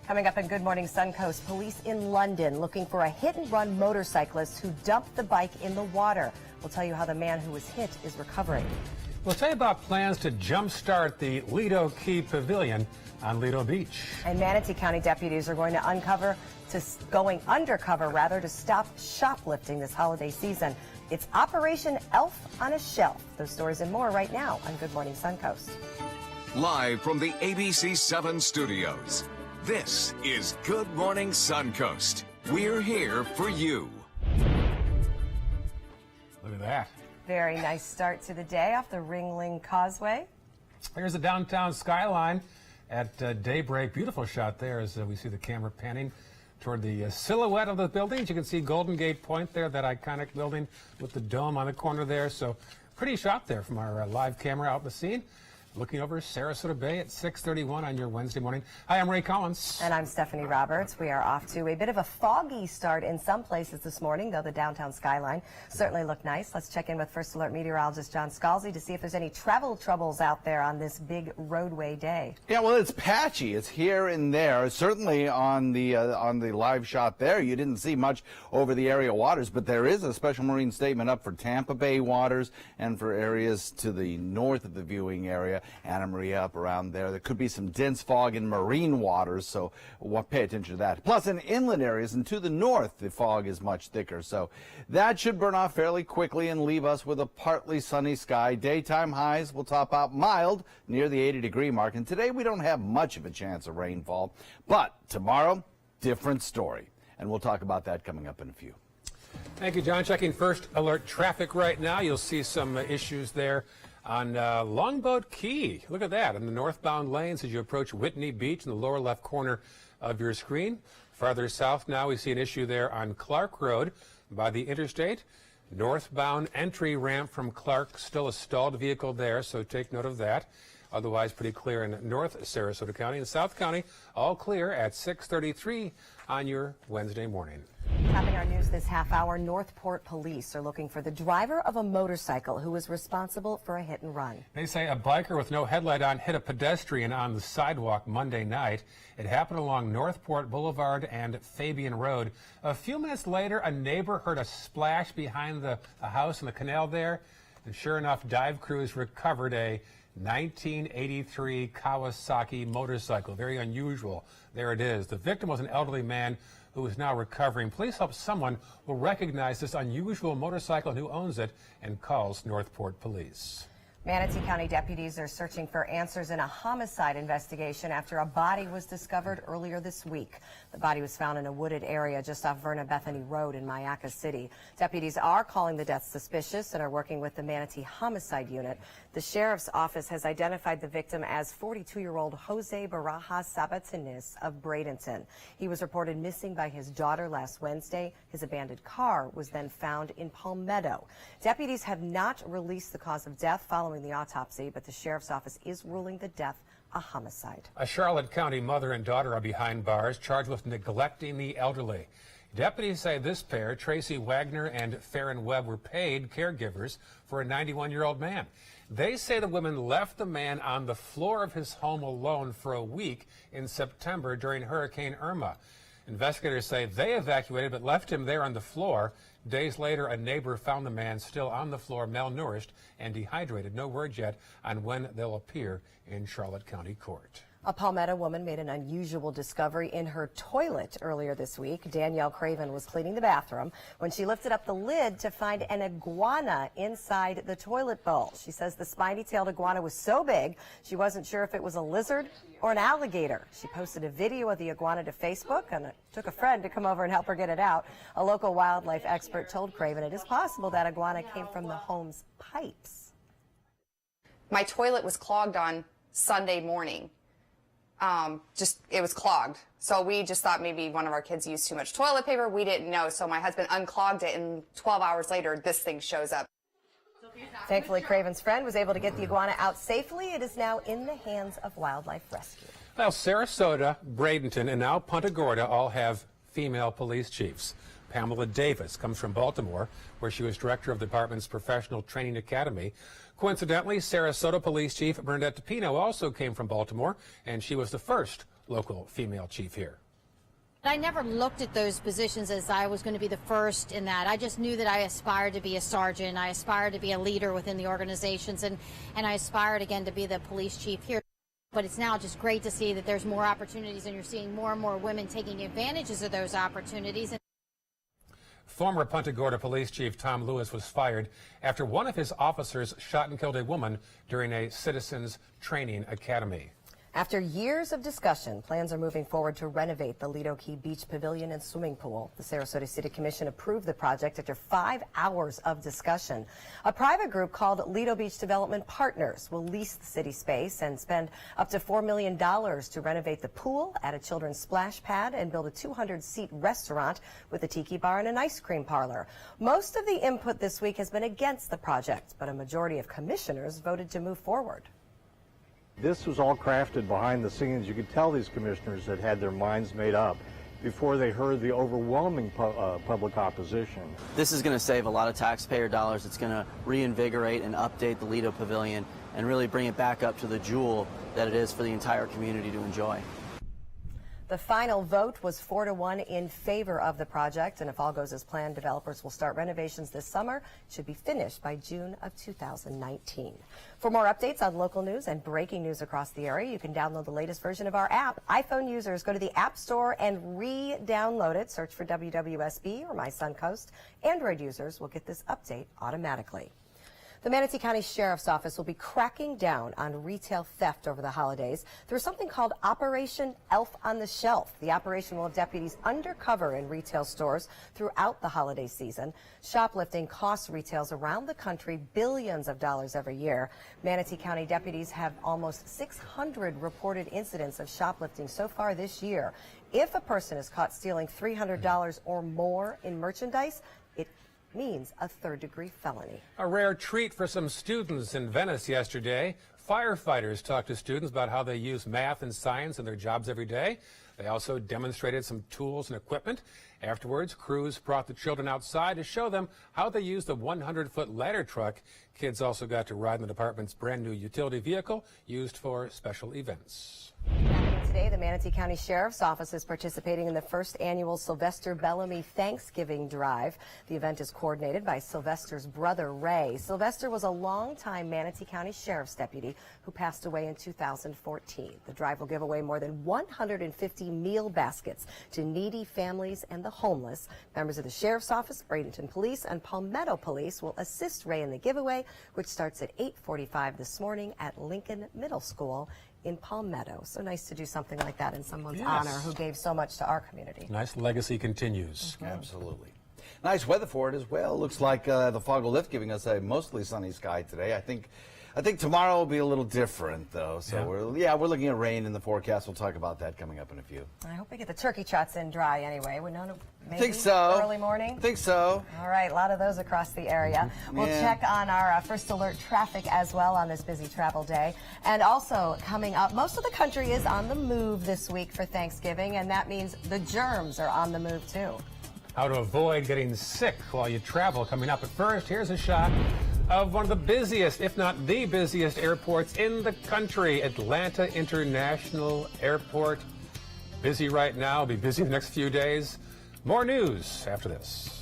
Speaker 3: Coming up in Good Morning Suncoast, police in London looking for a hit-and-run motorcyclist who dumped the bike in the water. We'll tell you how the man who was hit is recovering.
Speaker 2: We'll tell you about plans to jumpstart the Lido Key Pavilion on Lido Beach.
Speaker 3: And Manatee County deputies are going undercover to stop shoplifting this holiday season. It's Operation Elf on a Shelf. Those stories and more right now on Good Morning Suncoast.
Speaker 12: Live from the ABC 7 studios, this is Good Morning Suncoast. We're here for you.
Speaker 2: Look at that.
Speaker 3: Very nice start to the day off the Ringling Causeway.
Speaker 2: Here's the downtown skyline at daybreak. Beautiful shot there as we see the camera panning toward the silhouette of the buildings. You can see Golden Gate Point there, that iconic building with the dome on the corner there. So pretty shot there from our live camera out in the scene. Looking over Sarasota Bay at 6:31 on your Wednesday morning. Hi, I'm Ray Collins.
Speaker 3: And I'm Stephanie Roberts. We are off to a bit of a foggy start in some places this morning, though the downtown skyline certainly looked nice. Let's check in with First Alert meteorologist John Scalzi to see if there's any travel troubles out there on this big roadway day.
Speaker 13: Yeah, well, it's patchy. It's here and there. Certainly on the live shot there, you didn't see much over the area waters, but there is a special marine statement up for Tampa Bay waters and for areas to the north of the viewing area. Anna Maria up around there. There could be some dense fog in marine waters, so we'll pay attention to that. Plus, in inland areas and to the north, the fog is much thicker, so that should burn off fairly quickly and leave us with a partly sunny sky. Daytime highs will top out mild near the 80-degree mark, and today we don't have much of a chance of rainfall. But tomorrow, different story, and we'll talk about that coming up in a few.
Speaker 2: Thank you, John. Checking First Alert traffic right now. You'll see some issues there on Longboat Key. Look at that in the northbound lanes as you approach Whitney Beach in the lower left corner of your screen. Farther south now, we see an issue there on Clark Road by the interstate. Northbound entry ramp from Clark, still a stalled vehicle there, so take note of that. Otherwise, pretty clear in North Sarasota County. And South County, all clear at 6:33 on your Wednesday morning.
Speaker 3: Topping our news this half hour, Northport police are looking for the driver of a motorcycle who was responsible for a hit and run.
Speaker 2: They say a biker with no headlight on hit a pedestrian on the sidewalk Monday night. It happened along Northport Boulevard and Fabian Road. A few minutes later, a neighbor heard a splash behind the house in the canal there. And sure enough, dive crews recovered a 1983 Kawasaki motorcycle. Very unusual. There it is. The victim was an elderly man who is now recovering. Police hope someone will recognize this unusual motorcycle and who owns it and calls Northport Police.
Speaker 3: Manatee County deputies are searching for answers in a homicide investigation after a body was discovered earlier this week. The body was found in a wooded area just off Verna Bethany Road in Mayaca City. Deputies are calling the death suspicious and are working with the Manatee Homicide Unit. The sheriff's office has identified the victim as 42-year-old Jose Barajas Sabatines of Bradenton. He was reported missing by his daughter last Wednesday. His abandoned car was then found in Palmetto. Deputies have not released the cause of death following the autopsy, but the sheriff's office is ruling the death a homicide.
Speaker 2: A Charlotte County mother and daughter are behind bars, charged with neglecting the elderly. Deputies say this pair, Tracy Wagner and Farron Webb, were paid caregivers for a 91-year-old man. They say the women left the man on the floor of his home alone for a week in September during Hurricane Irma. Investigators say they evacuated but left him there on the floor. Days later, a neighbor found the man still on the floor, malnourished and dehydrated. No word yet on when they'll appear in Charlotte County Court.
Speaker 3: A Palmetto woman made an unusual discovery in her toilet earlier this week. Danielle Craven was cleaning the bathroom when she lifted up the lid to find an iguana inside the toilet bowl. She says the spiny-tailed iguana was so big she wasn't sure if it was a lizard or an alligator. She posted a video of the iguana to Facebook, and it took a friend to come over and help her get it out. A local wildlife expert told Craven it is possible that iguana came from the home's pipes.
Speaker 15: My toilet was clogged on Sunday morning. It was clogged. So we just thought maybe one of our kids used too much toilet paper. We didn't know. So my husband unclogged it, and 12 hours later, this thing shows up.
Speaker 3: Thankfully, Craven's friend was able to get the iguana out safely. It is now in the hands of wildlife rescue.
Speaker 2: Well, Sarasota, Bradenton, and now Punta Gorda all have female police chiefs. Pamela Davis comes from Baltimore, where she was director of the department's Professional Training Academy. Coincidentally, Sarasota Police Chief Bernadette DePino also came from Baltimore, and she was the first local female chief here.
Speaker 16: I never looked at those positions as I was going to be the first in that. I just knew that I aspired to be a sergeant. I aspired to be a leader within the organizations, and I aspired again to be the police chief here. But it's now just great to see that there's more opportunities, and you're seeing more and more women taking advantages of those opportunities.
Speaker 2: Former Punta Gorda Police Chief Tom Lewis was fired after one of his officers shot and killed a woman during a citizens training academy.
Speaker 3: After years of discussion, plans are moving forward to renovate the Lido Key Beach Pavilion and swimming pool. The Sarasota City Commission approved the project after 5 hours of discussion. A private group called Lido Beach Development Partners will lease the city space and spend up to $4 million to renovate the pool, add a children's splash pad, and build a 200-seat restaurant with a tiki bar and an ice cream parlor. Most of the input this week has been against the project, but a majority of commissioners voted to move forward.
Speaker 17: This was all crafted behind the scenes. You could tell these commissioners had their minds made up before they heard the overwhelming public opposition.
Speaker 18: This is going to save a lot of taxpayer dollars. It's going to reinvigorate and update the Lido Pavilion and really bring it back up to the jewel that it is for the entire community to enjoy.
Speaker 3: The final vote was 4-1 in favor of the project, and if all goes as planned, developers will start renovations this summer. It should be finished by June of 2019. For more updates on local news and breaking news across the area, you can download the latest version of our app. iPhone users, go to the App Store and re-download it. Search for WWSB or My Suncoast. Android users will get this update automatically. The Manatee County Sheriff's Office will be cracking down on retail theft over the holidays through something called Operation Elf on the Shelf. The operation will have deputies undercover in retail stores throughout the holiday season. Shoplifting costs retailers around the country billions of dollars every year. Manatee County deputies have almost 600 reported incidents of shoplifting so far this year. If a person is caught stealing $300 or more in merchandise, it means a third-degree felony.
Speaker 2: A rare treat for some students in Venice yesterday. Firefighters talked to students about how they use math and science in their jobs every day. They also demonstrated some tools and equipment. Afterwards, crews brought the children outside to show them how they use the 100-foot ladder truck. Kids also got to ride in the department's brand new utility vehicle used for special events.
Speaker 3: Today, the Manatee County Sheriff's Office is participating in the first annual Sylvester Bellamy Thanksgiving Drive. The event is coordinated by Sylvester's brother, Ray. Sylvester was a longtime Manatee County Sheriff's deputy who passed away in 2014. The drive will give away more than 150 meal baskets to needy families and the homeless. Members of the Sheriff's Office, Bradenton Police, and Palmetto Police will assist Ray in the giveaway, which starts at 8:45 this morning at Lincoln Middle School in Palmetto. So nice to do something like that in someone's honor who gave so much to our community.
Speaker 2: Nice legacy continues.
Speaker 13: Absolutely. Nice weather for it as well. Looks like the fog will lift, giving us a mostly sunny sky today. I think I think tomorrow will be a little different, though. So we're looking at rain in the forecast. We'll talk about that coming up in a few.
Speaker 3: I hope we get the turkey trots in dry anyway. We know maybe
Speaker 13: I think so.
Speaker 3: Early morning.
Speaker 13: I think so.
Speaker 3: All right, a lot of those across the area. We'll check on our first alert traffic as well on this busy travel day. And also coming up, most of the country is on the move this week for Thanksgiving, and that means the germs are on the move too.
Speaker 2: How to avoid getting sick while you travel coming up. But first, here's a shot of one of the busiest, if not the busiest, airports in the country, Atlanta International Airport. Busy right now, be busy the next few days. More news after this.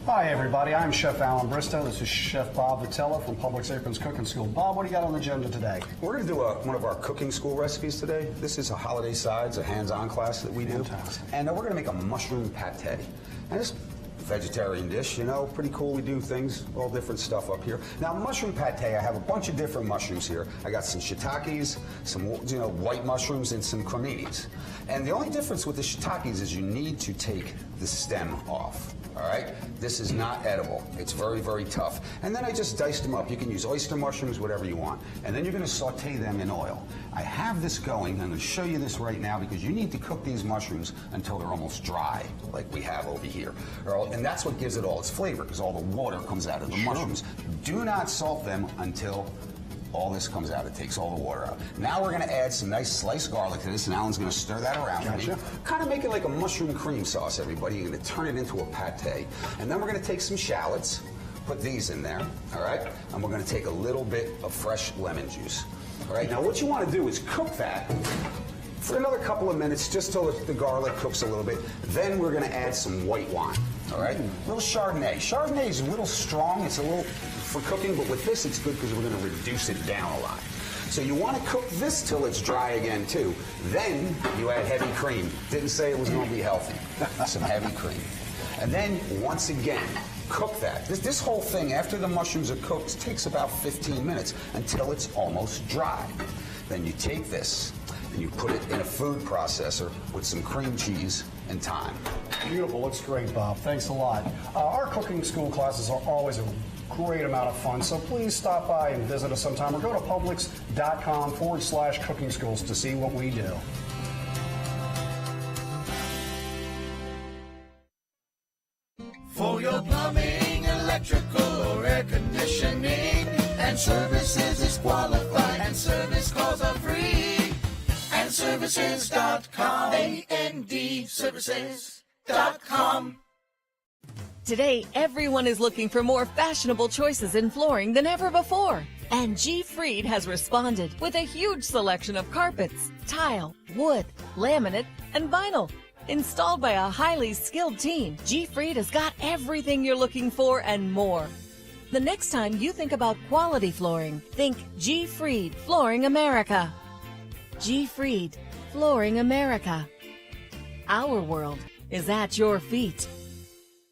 Speaker 19: Hi everybody, I'm Chef Alan Bristow. This is Chef Bob Vitella from Publix Aprons Cooking School. Bob, what do you got on the agenda today?
Speaker 20: We're going to do one of our cooking school recipes today. This is a holiday sides, a hands-on class that we do.
Speaker 19: Fantastic.
Speaker 20: And we're going to make a mushroom pate. And this vegetarian dish, you know, pretty cool. We do things, all different stuff up here. Now, mushroom pate, I have a bunch of different mushrooms here. I got some shiitakes, some, white mushrooms, and some creminis. And the only difference with the shiitakes is you need to take the stem off. All right, this is not edible. It's very, very tough. And then I just diced them up. You can use oyster mushrooms, whatever you want. And then you're going to saute them in oil. I have this going. I'm going to show you this right now because you need to cook these mushrooms until they're almost dry, like we have over here. And that's what gives it all its flavor because all the water comes out of the mushrooms. Do not salt them until all this comes out. It takes all the water out. Now we're going to add some nice sliced garlic to this, and Alan's going to stir that around for me. Kind of make it like a mushroom cream sauce, everybody. You're going to turn it into a pate. And then we're going to take some shallots, put these in there, all right? And we're going to take a little bit of fresh lemon juice. All right, now what you want to do is cook that for another couple of minutes, just till the garlic cooks a little bit. Then we're going to add some white wine, all right? A little Chardonnay. Chardonnay is a little strong. It's a little for cooking, but with this, it's good because we're going to reduce it down a lot. So you want to cook this till it's dry again, too. Then you add heavy cream. Didn't say it was going to be healthy. Some heavy cream. And then, once again, cook that. This whole thing, after the mushrooms are cooked, takes about 15 minutes until it's almost dry. Then you take this and you put it in a food processor with some cream cheese and thyme.
Speaker 19: Beautiful. Looks great, Bob. Thanks a lot. Our cooking school classes are always a great amount of fun, so please stop by and visit us sometime or go to Publix.com/cooking schools to see what we do.
Speaker 21: For your plumbing, electrical, or air conditioning, and services is qualified, and service calls are free. And services.com, A-N-D, services.com.
Speaker 22: Today, everyone is looking for more fashionable choices in flooring than ever before. And G. Fried has responded with a huge selection of carpets, tile, wood, laminate, and vinyl. Installed by a highly skilled team, G. Fried has got everything you're looking for and more. The next time you think about quality flooring, think G. Fried Flooring America. G. Fried Flooring America. Our world is at your feet.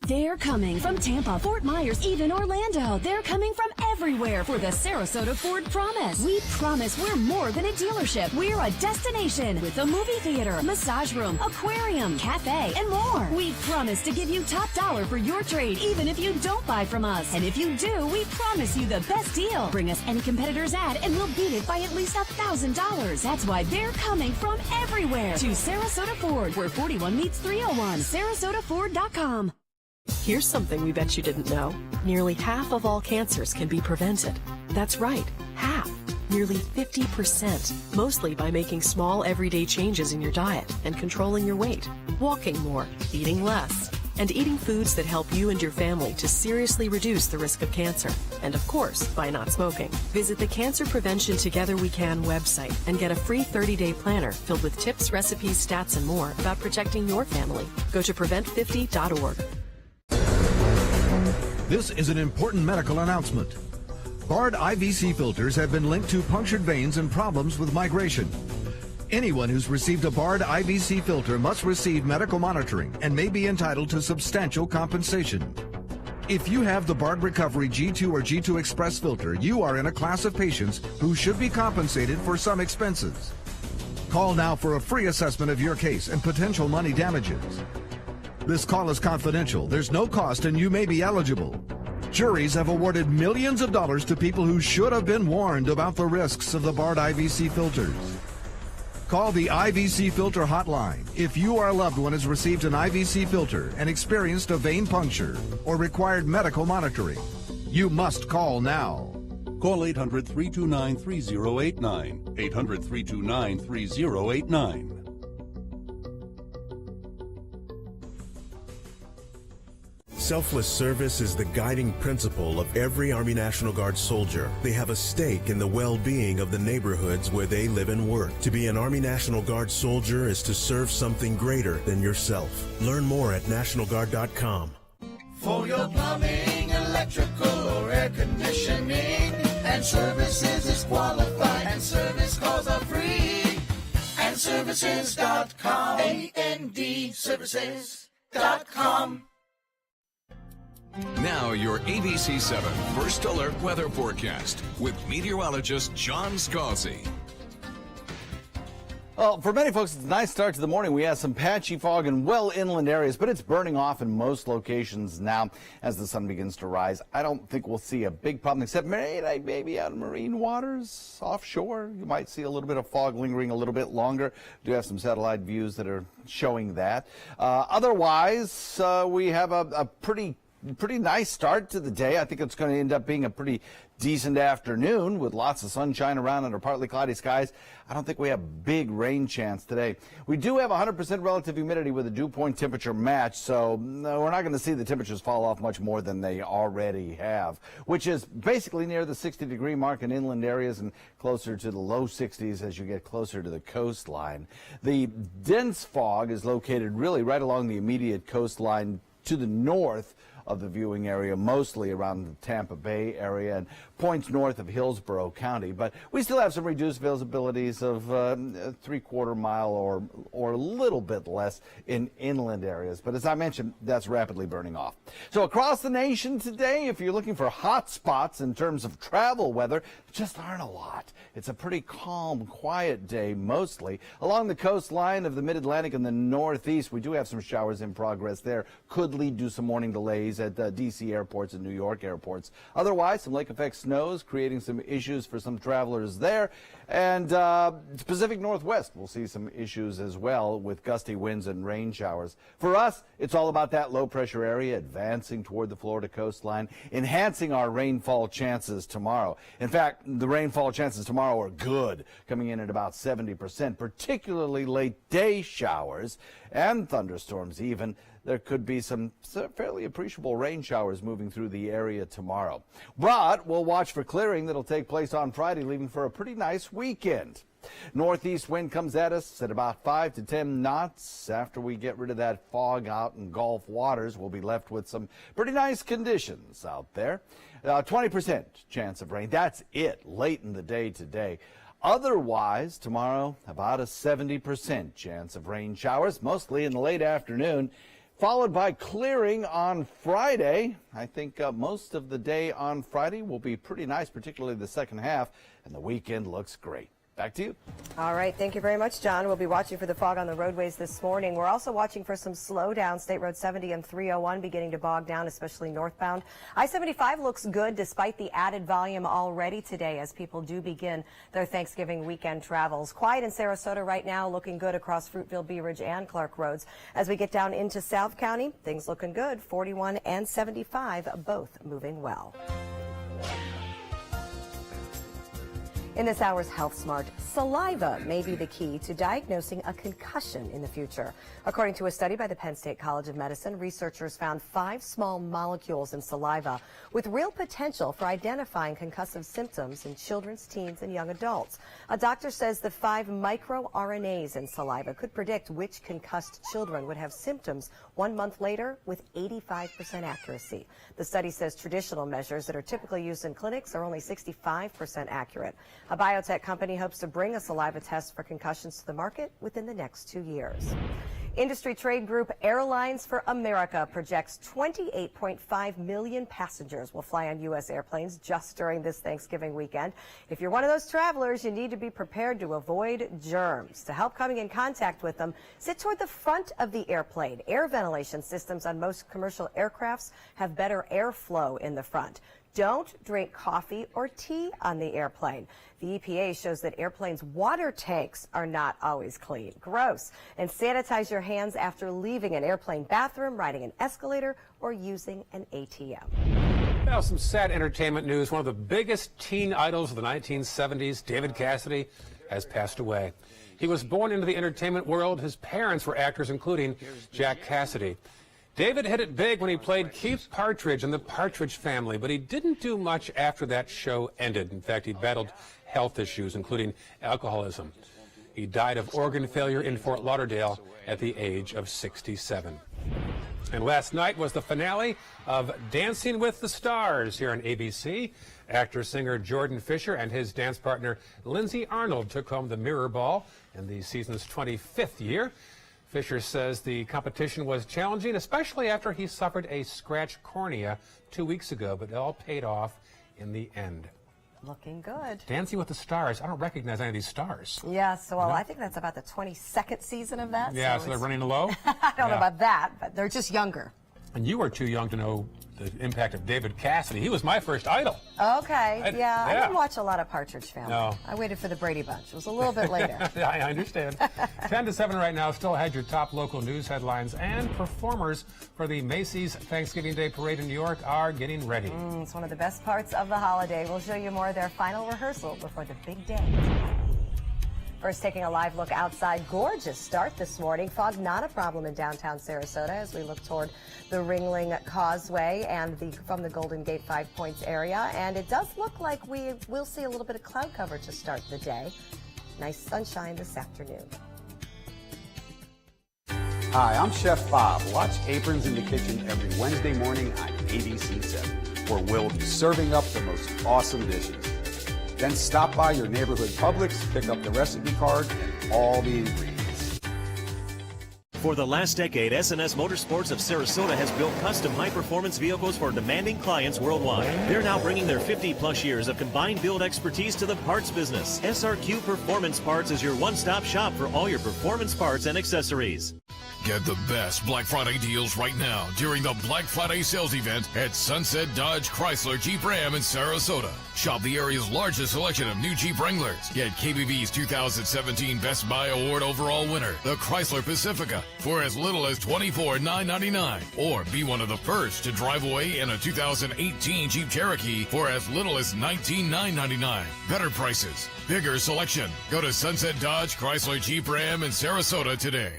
Speaker 23: They're coming from Tampa, Fort Myers, even Orlando. They're coming from everywhere for the Sarasota Ford Promise. We promise we're more than a dealership. We're a destination with a movie theater, massage room, aquarium, cafe, and more. We promise to give you top dollar for your trade, even if you don't buy from us. And if you do, we promise you the best deal. Bring us any competitor's ad and we'll beat it by at least $1,000. That's why they're coming from everywhere to Sarasota Ford, where 41 meets 301. SarasotaFord.com.
Speaker 24: Here's something we bet you didn't know. Nearly half of all cancers can be prevented. That's right, half. Nearly 50%, mostly by making small everyday changes in your diet and controlling your weight, walking more, eating less, and eating foods that help you and your family to seriously reduce the risk of cancer. And of course, by not smoking. Visit the Cancer Prevention Together We Can website and get a free 30-day planner filled with tips, recipes, stats, and more about protecting your family. Go to prevent50.org.
Speaker 27: This is an important medical announcement. Bard IVC filters have been linked to punctured veins and problems with migration. Anyone who's received a Bard IVC filter must receive medical monitoring and may be entitled to substantial compensation. If you have the Bard Recovery G2 or G2 Express filter, you are in a class of patients who should be compensated for some expenses.
Speaker 5: Call now for a free assessment of your case and potential money damages. This call is confidential. There's no cost and you may be eligible. Juries have awarded millions of dollars to people who should have been warned about the risks of the barred IVC filters. Call the IVC filter hotline if your loved one has received an IVC filter and experienced a vein puncture or required medical monitoring. You must call now.
Speaker 6: Call 800-329-3089. 800-329-3089.
Speaker 9: Selfless service is the guiding principle of every Army National Guard soldier. They have a stake in the well-being of the neighborhoods where they live and work. To be an Army National Guard soldier is to serve something greater than yourself. Learn more at NationalGuard.com.
Speaker 21: For your plumbing, electrical, or air conditioning, and services is qualified, and service calls are free. And services.com. AND services.com.
Speaker 12: Now your ABC 7 First Alert weather forecast with meteorologist John Scalzi.
Speaker 13: Well, for many folks, it's a nice start to the morning. We have some patchy fog in well inland areas, but it's burning off in most locations now as the sun begins to rise. I don't think we'll see a big problem, except maybe out in marine waters offshore. You might see a little bit of fog lingering a little bit longer. We do have some satellite views that are showing that. Otherwise, we have a pretty nice start to the day. I think it's going to end up being a pretty decent afternoon with lots of sunshine around under partly cloudy skies. I don't think we have big rain chance today. We do have 100% relative humidity with a dew point temperature match, so we're not going to see the temperatures fall off much more than they already have, which is basically near the 60-degree mark in inland areas and closer to the low 60s as you get closer to the coastline. The dense fog is located really right along the immediate coastline to the north of the viewing area, mostly around the Tampa Bay area and points north of Hillsborough County. But we still have some reduced visibilities of 3/4 mile or a little bit less in inland areas. But as I mentioned, that's rapidly burning off. So across the nation today, if you're looking for hot spots in terms of travel weather, there just aren't a lot. It's a pretty calm, quiet day mostly. Along the coastline of the Mid-Atlantic and the Northeast, we do have some showers in progress there. Could lead to some morning delays at D.C. airports and New York airports. Otherwise, some lake effect snows creating some issues for some travelers there. And Pacific Northwest, we'll see some issues as well with gusty winds and rain showers. For us, it's all about that low pressure area advancing toward the Florida coastline, enhancing our rainfall chances tomorrow. In fact, the rainfall chances tomorrow are good, coming in at about 70%, particularly late day showers and thunderstorms even. There could be some fairly appreciable rain showers moving through the area tomorrow. But we'll watch for clearing that'll take place on Friday, leaving for a pretty nice weekend. Northeast wind comes at us at about 5 to 10 knots. After we get rid of that fog out in Gulf waters, we'll be left with some pretty nice conditions out there. 20% chance of rain. That's it late in the day today. Otherwise, tomorrow, about a 70% chance of rain showers, mostly in the late afternoon, followed by clearing on Friday. I think most of the day on Friday will be pretty nice, particularly the second half, and the weekend looks great. Back to you.
Speaker 3: All right. Thank you very much, John. We'll be watching for the fog on the roadways this morning. We're also watching for some slowdown. State Road 70 and 301 beginning to bog down, especially northbound. I-75 looks good despite the added volume already today as people do begin their Thanksgiving weekend travels. Quiet in Sarasota right now, looking good across Fruitville, Bee Ridge, and Clark Roads. As we get down into South County, things looking good. 41 and 75, both moving well. In this hour's Health Smart, saliva may be the key to diagnosing a concussion in the future. According to a study by the Penn State College of Medicine, researchers found 5 small molecules in saliva with real potential for identifying concussive symptoms in children, teens, and young adults. A doctor says the 5 microRNAs in saliva could predict which concussed children would have symptoms 1 month later with 85% accuracy. The study says traditional measures that are typically used in clinics are only 65% accurate. A biotech company hopes to bring a saliva test for concussions to the market within the next 2 years. Industry trade group Airlines for America projects 28.5 million passengers will fly on U.S. airplanes just during this Thanksgiving weekend. If you're one of those travelers, you need to be prepared to avoid germs. To help coming in contact with them, sit toward the front of the airplane. Air ventilation systems on most commercial aircrafts have better airflow in the front. Don't drink coffee or tea on the airplane. The EPA shows that airplanes' water tanks are not always clean. Gross. And sanitize your hands after leaving an airplane bathroom, riding an escalator, or using an ATM.
Speaker 2: Now, some sad entertainment news. One of the biggest teen idols of the 1970s, David Cassidy, has passed away. He was born into the entertainment world. His parents were actors, including Jack Cassidy. David hit it big when he played Keith Partridge in the Partridge Family, but he didn't do much after that show ended. In fact, he battled health issues, including alcoholism. He died of organ failure in Fort Lauderdale at the age of 67. And last night was the finale of Dancing with the Stars here on ABC. Actor-singer Jordan Fisher and his dance partner Lindsay Arnold took home the Mirror Ball in the season's 25th year. Fisher says the competition was challenging, especially after he suffered a scratched cornea 2 weeks ago, but it all paid off in the end.
Speaker 3: Looking good.
Speaker 2: Dancing with the Stars. I don't recognize any of these stars.
Speaker 3: Yeah, so well, I think that's about the 22nd season of that.
Speaker 2: Yeah, so they're running low?
Speaker 3: I don't know about that, but they're just younger.
Speaker 2: And you were too young to know the impact of David Cassidy. He was my first idol.
Speaker 3: Okay, I didn't watch a lot of Partridge Family.
Speaker 2: No.
Speaker 3: I waited for the Brady Bunch. It was a little bit later.
Speaker 2: I understand. 10 to 7 right now. Still ahead, your top local news headlines and performers for the Macy's Thanksgiving Day Parade in New York are getting ready.
Speaker 3: It's one of the best parts of the holiday. We'll show you more of their final rehearsal before the big day. First, taking a live look outside. Gorgeous start this morning. Fog not a problem in downtown Sarasota as we look toward the Ringling Causeway and from the Golden Gate 5 Points area. And it does look like we will see a little bit of cloud cover to start the day. Nice sunshine this afternoon.
Speaker 6: Hi, I'm Chef Bob. Watch Aprons in the Kitchen every Wednesday morning on ABC 7, where we'll be serving up the most awesome dishes. Then stop by your neighborhood Publix, pick up the recipe card and all the ingredients.
Speaker 7: For the last decade, S&S Motorsports of Sarasota has built custom high-performance vehicles for demanding clients worldwide. They're now bringing their 50-plus years of combined build expertise to the parts business. SRQ Performance Parts is your one-stop shop for all your performance parts and accessories.
Speaker 8: Get the best Black Friday deals right now during the Black Friday sales event at Sunset Dodge Chrysler Jeep Ram in Sarasota. Shop the area's largest selection of new Jeep Wranglers. Get KBV's 2017 Best Buy Award overall winner, the Chrysler Pacifica, for as little as $24,999. Or be one of the first to drive away in a 2018 Jeep Cherokee for as little as $19,999. Better prices, bigger selection. Go to Sunset Dodge Chrysler Jeep Ram in Sarasota today.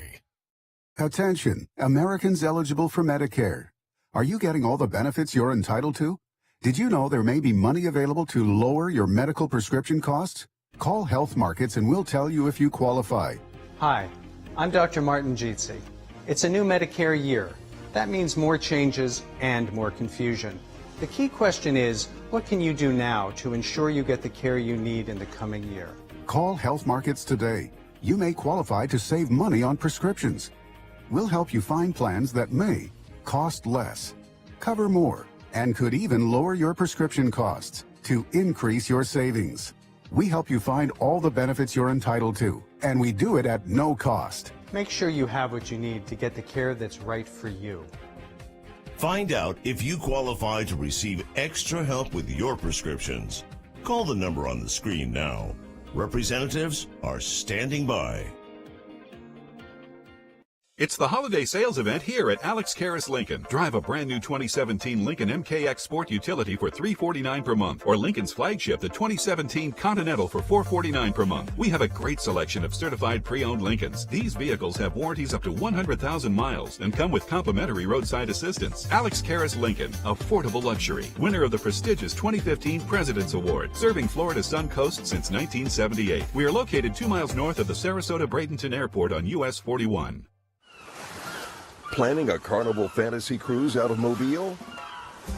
Speaker 10: Attention, Americans eligible for Medicare. Are you getting all the benefits you're entitled to? Did you know there may be money available to lower your medical prescription costs? Call Health Markets and we'll tell you if you qualify.
Speaker 11: Hi, I'm Dr. Martin Jeetsi. It's a new Medicare year. That means more changes and more confusion. The key question is, what can you do now to ensure you get the care you need in the coming year?
Speaker 10: Call Health Markets today. You may qualify to save money on prescriptions. We'll help you find plans that may cost less, cover more, and could even lower your prescription costs to increase your savings. We help you find all the benefits you're entitled to, and we do it at no cost.
Speaker 11: Make sure you have what you need to get the care that's right for you.
Speaker 25: Find out if you qualify to receive extra help with your prescriptions. Call the number on the screen now. Representatives are standing by.
Speaker 1: It's the holiday sales event here at Alex Karras Lincoln. Drive a brand new 2017 Lincoln MKX Sport Utility for $349 per month, or Lincoln's flagship, the 2017 Continental, for $449 per month. We have a great selection of certified pre-owned Lincolns. These vehicles have warranties up to 100,000 miles and come with complimentary roadside assistance. Alex Karras Lincoln, affordable luxury. Winner of the prestigious 2015 President's Award, serving Florida's Suncoast since 1978. We are located 2 miles north of the Sarasota-Bradenton Airport on US 41.
Speaker 26: Planning a Carnival Fantasy Cruise out of Mobile?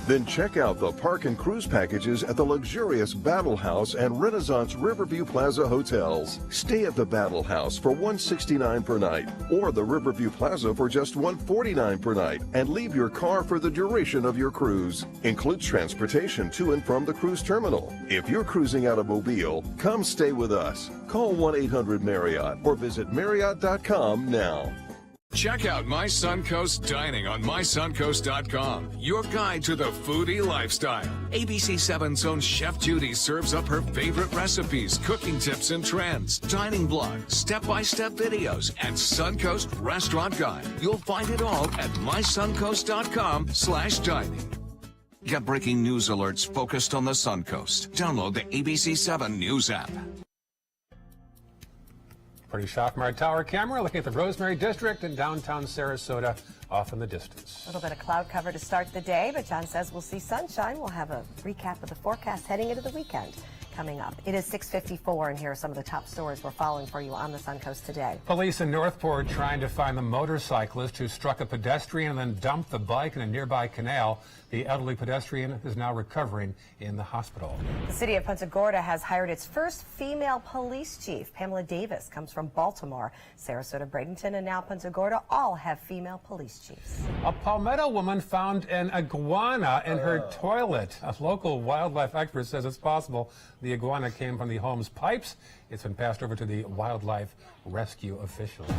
Speaker 4: Then check out the park and cruise packages at the luxurious Battle House and Renaissance Riverview Plaza hotels. Stay at the Battle House for $169 per night, or the Riverview Plaza for just $149 per night, and leave your car for the duration of your cruise. Includes transportation to and from the cruise terminal. If you're cruising out of Mobile, come stay with us. Call 1-800-MARRIOTT or visit Marriott.com now.
Speaker 12: Check out My Suncoast Dining on MySuncoast.com, your guide to the foodie lifestyle. ABC 7's own Chef Judy serves up her favorite recipes, cooking tips and trends, dining blogs, step-by-step videos, and Suncoast Restaurant Guide. You'll find it all at MySuncoast.com/dining. Get breaking news alerts focused on the Suncoast. Download the ABC 7 News app.
Speaker 2: Pretty shot from our tower camera, looking at the Rosemary District in downtown Sarasota, off in the distance.
Speaker 3: A little bit of cloud cover to start the day, but John says we'll see sunshine. We'll have a recap of the forecast heading into the weekend coming up. It is 6:54, and here are some of the top stories we're following for you on the Suncoast today.
Speaker 2: Police in Northport trying to find the motorcyclist who struck a pedestrian and then dumped the bike in a nearby canal. The elderly pedestrian is now recovering in the hospital.
Speaker 3: The city of Punta Gorda has hired its first female police chief. Pamela Davis comes from Baltimore. Sarasota, Bradenton, and now Punta Gorda all have female police chiefs.
Speaker 2: A Palmetto woman found an iguana in her toilet. A local wildlife expert says it's possible the iguana came from the home's pipes. It's been passed over to the wildlife rescue officials.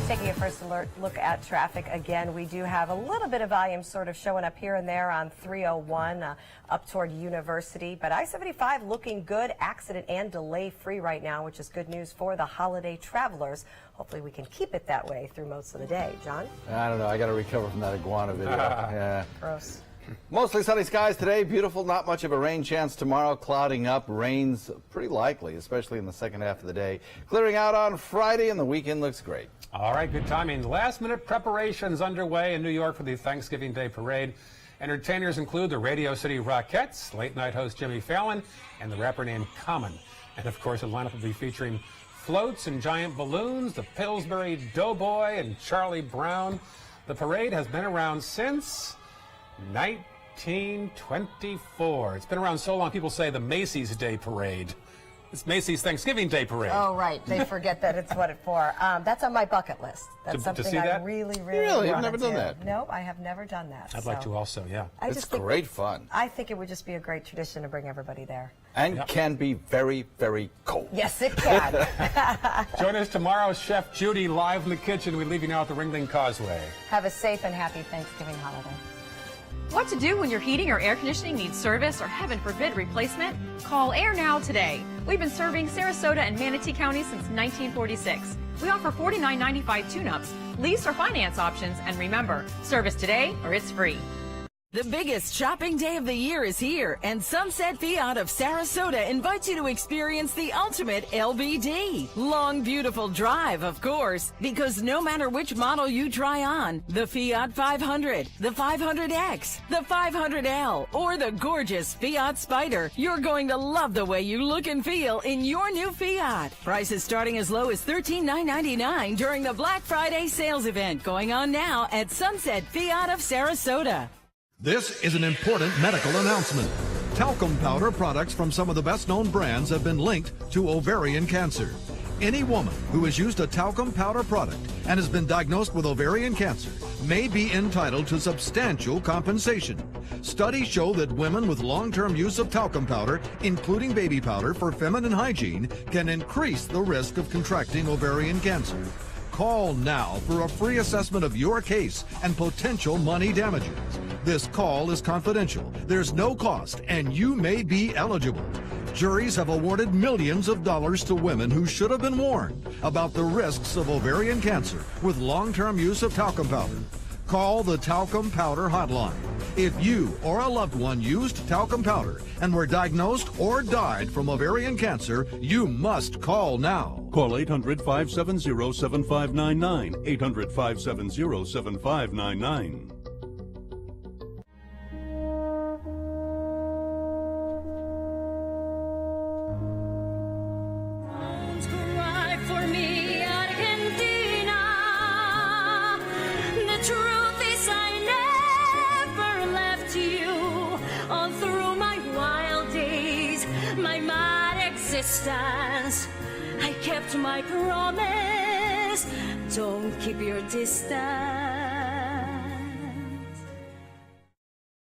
Speaker 3: Taking a first look at traffic again, we do have a little bit of volume sort of showing up here and there on 301 up toward University, but I-75 looking good, accident and delay free right now, which is good news for the holiday travelers. Hopefully we can keep it that way through most of the day. John?
Speaker 13: I don't know. I got to recover from that iguana video. Yeah.
Speaker 3: Gross.
Speaker 13: Mostly sunny skies today. Beautiful. Not much of a rain chance tomorrow. Clouding up. Rain's pretty likely, especially in the second half of the day. Clearing out on Friday, and the weekend looks great.
Speaker 2: All right, good timing. Last-minute preparations underway in New York for the Thanksgiving Day Parade. Entertainers include the Radio City Rockettes, late-night host Jimmy Fallon, and the rapper named Common. And, of course, the lineup will be featuring floats and giant balloons, the Pillsbury Doughboy, and Charlie Brown. The parade has been around since 1924. It's been around so long, people say the Macy's Day Parade. It's Macy's Thanksgiving Day Parade.
Speaker 3: Oh, right. They forget that it's what it's for. That's on my bucket list. That's something
Speaker 2: to see
Speaker 3: I
Speaker 2: that?
Speaker 3: really
Speaker 13: You've never done that?
Speaker 3: Nope, I have never done that.
Speaker 2: I'd like to also, yeah.
Speaker 13: It's great fun.
Speaker 3: I think it would just be a great tradition to bring everybody there.
Speaker 13: And can be very, very cold.
Speaker 3: Yes, it can.
Speaker 2: Join us tomorrow, Chef Judy, live in the kitchen. We leave you now at the Ringling Causeway.
Speaker 3: Have a safe and happy Thanksgiving holiday.
Speaker 14: What to do when your heating or air conditioning needs service or, heaven forbid, replacement? Call Air Now today. We've been serving Sarasota and Manatee County since 1946. We offer $49.95 tune-ups, lease or finance options, and remember, service today or it's free.
Speaker 15: The biggest shopping day of the year is here, and Sunset Fiat of Sarasota invites you to experience the ultimate LBD. Long, beautiful drive, of course, because no matter which model you try on, the Fiat 500, the 500X, the 500L, or the gorgeous Fiat Spider, you're going to love the way you look and feel in your new Fiat. Prices starting as low as $13,999 during the Black Friday sales event going on now at Sunset Fiat of Sarasota.
Speaker 5: This is an important medical announcement. Talcum powder products from some of the best-known brands have been linked to ovarian cancer. Any woman who has used a talcum powder product and has been diagnosed with ovarian cancer may be entitled to substantial compensation. Studies show that women with long-term use of talcum powder, including baby powder for feminine hygiene, can increase the risk of contracting ovarian cancer. Call now for a free assessment of your case and potential money damages. This call is confidential. There's no cost, and you may be eligible. Juries have awarded millions of dollars to women who should have been warned about the risks of ovarian cancer with long-term use of talcum powder. Call the Talcum Powder Hotline. If you or a loved one used talcum powder and were diagnosed or died from ovarian cancer, you must call now.
Speaker 16: Call 800-570-7599, 800-570-7599.
Speaker 17: The truth is I never left you.
Speaker 16: my existence. I kept my promise. Don't keep your distance.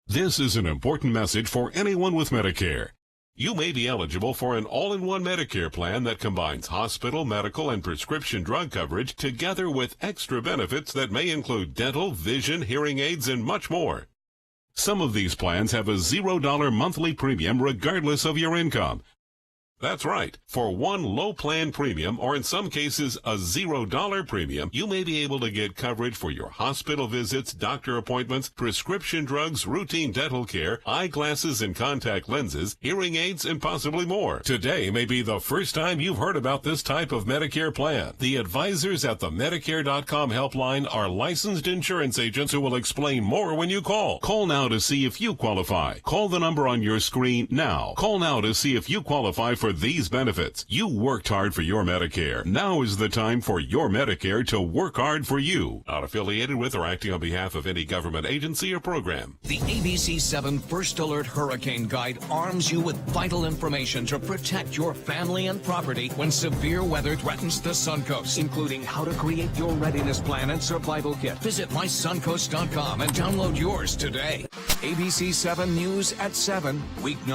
Speaker 17: This is an important message for anyone with Medicare. You may be eligible for an all-in-one Medicare plan that combines hospital, medical, and prescription drug coverage together with extra benefits that may include dental, vision, hearing aids, and much more. Some of these plans have a $0 monthly premium regardless of your income. That's right. For one low plan premium, or in some cases a $0 premium, you may be able to get coverage for your hospital visits, doctor appointments, prescription drugs, routine dental care, eyeglasses and contact lenses, hearing aids, and possibly more. Today may be the first time you've heard about this type of Medicare plan. The advisors at the Medicare.com helpline are licensed insurance agents who will explain more when you call. Call now to see if you qualify. Call the number on your screen now. Call now to see if you qualify for these benefits. You worked hard for your Medicare. Now is the time for your Medicare to work hard for you. Not affiliated with or acting on behalf of any government agency or program.
Speaker 12: The ABC 7 First Alert Hurricane Guide arms you with vital information to protect your family and property when severe weather threatens the Suncoast, including how to create your readiness plan and survival kit. Visit mysuncoast.com and download yours today. ABC 7 News at 7, weeknight.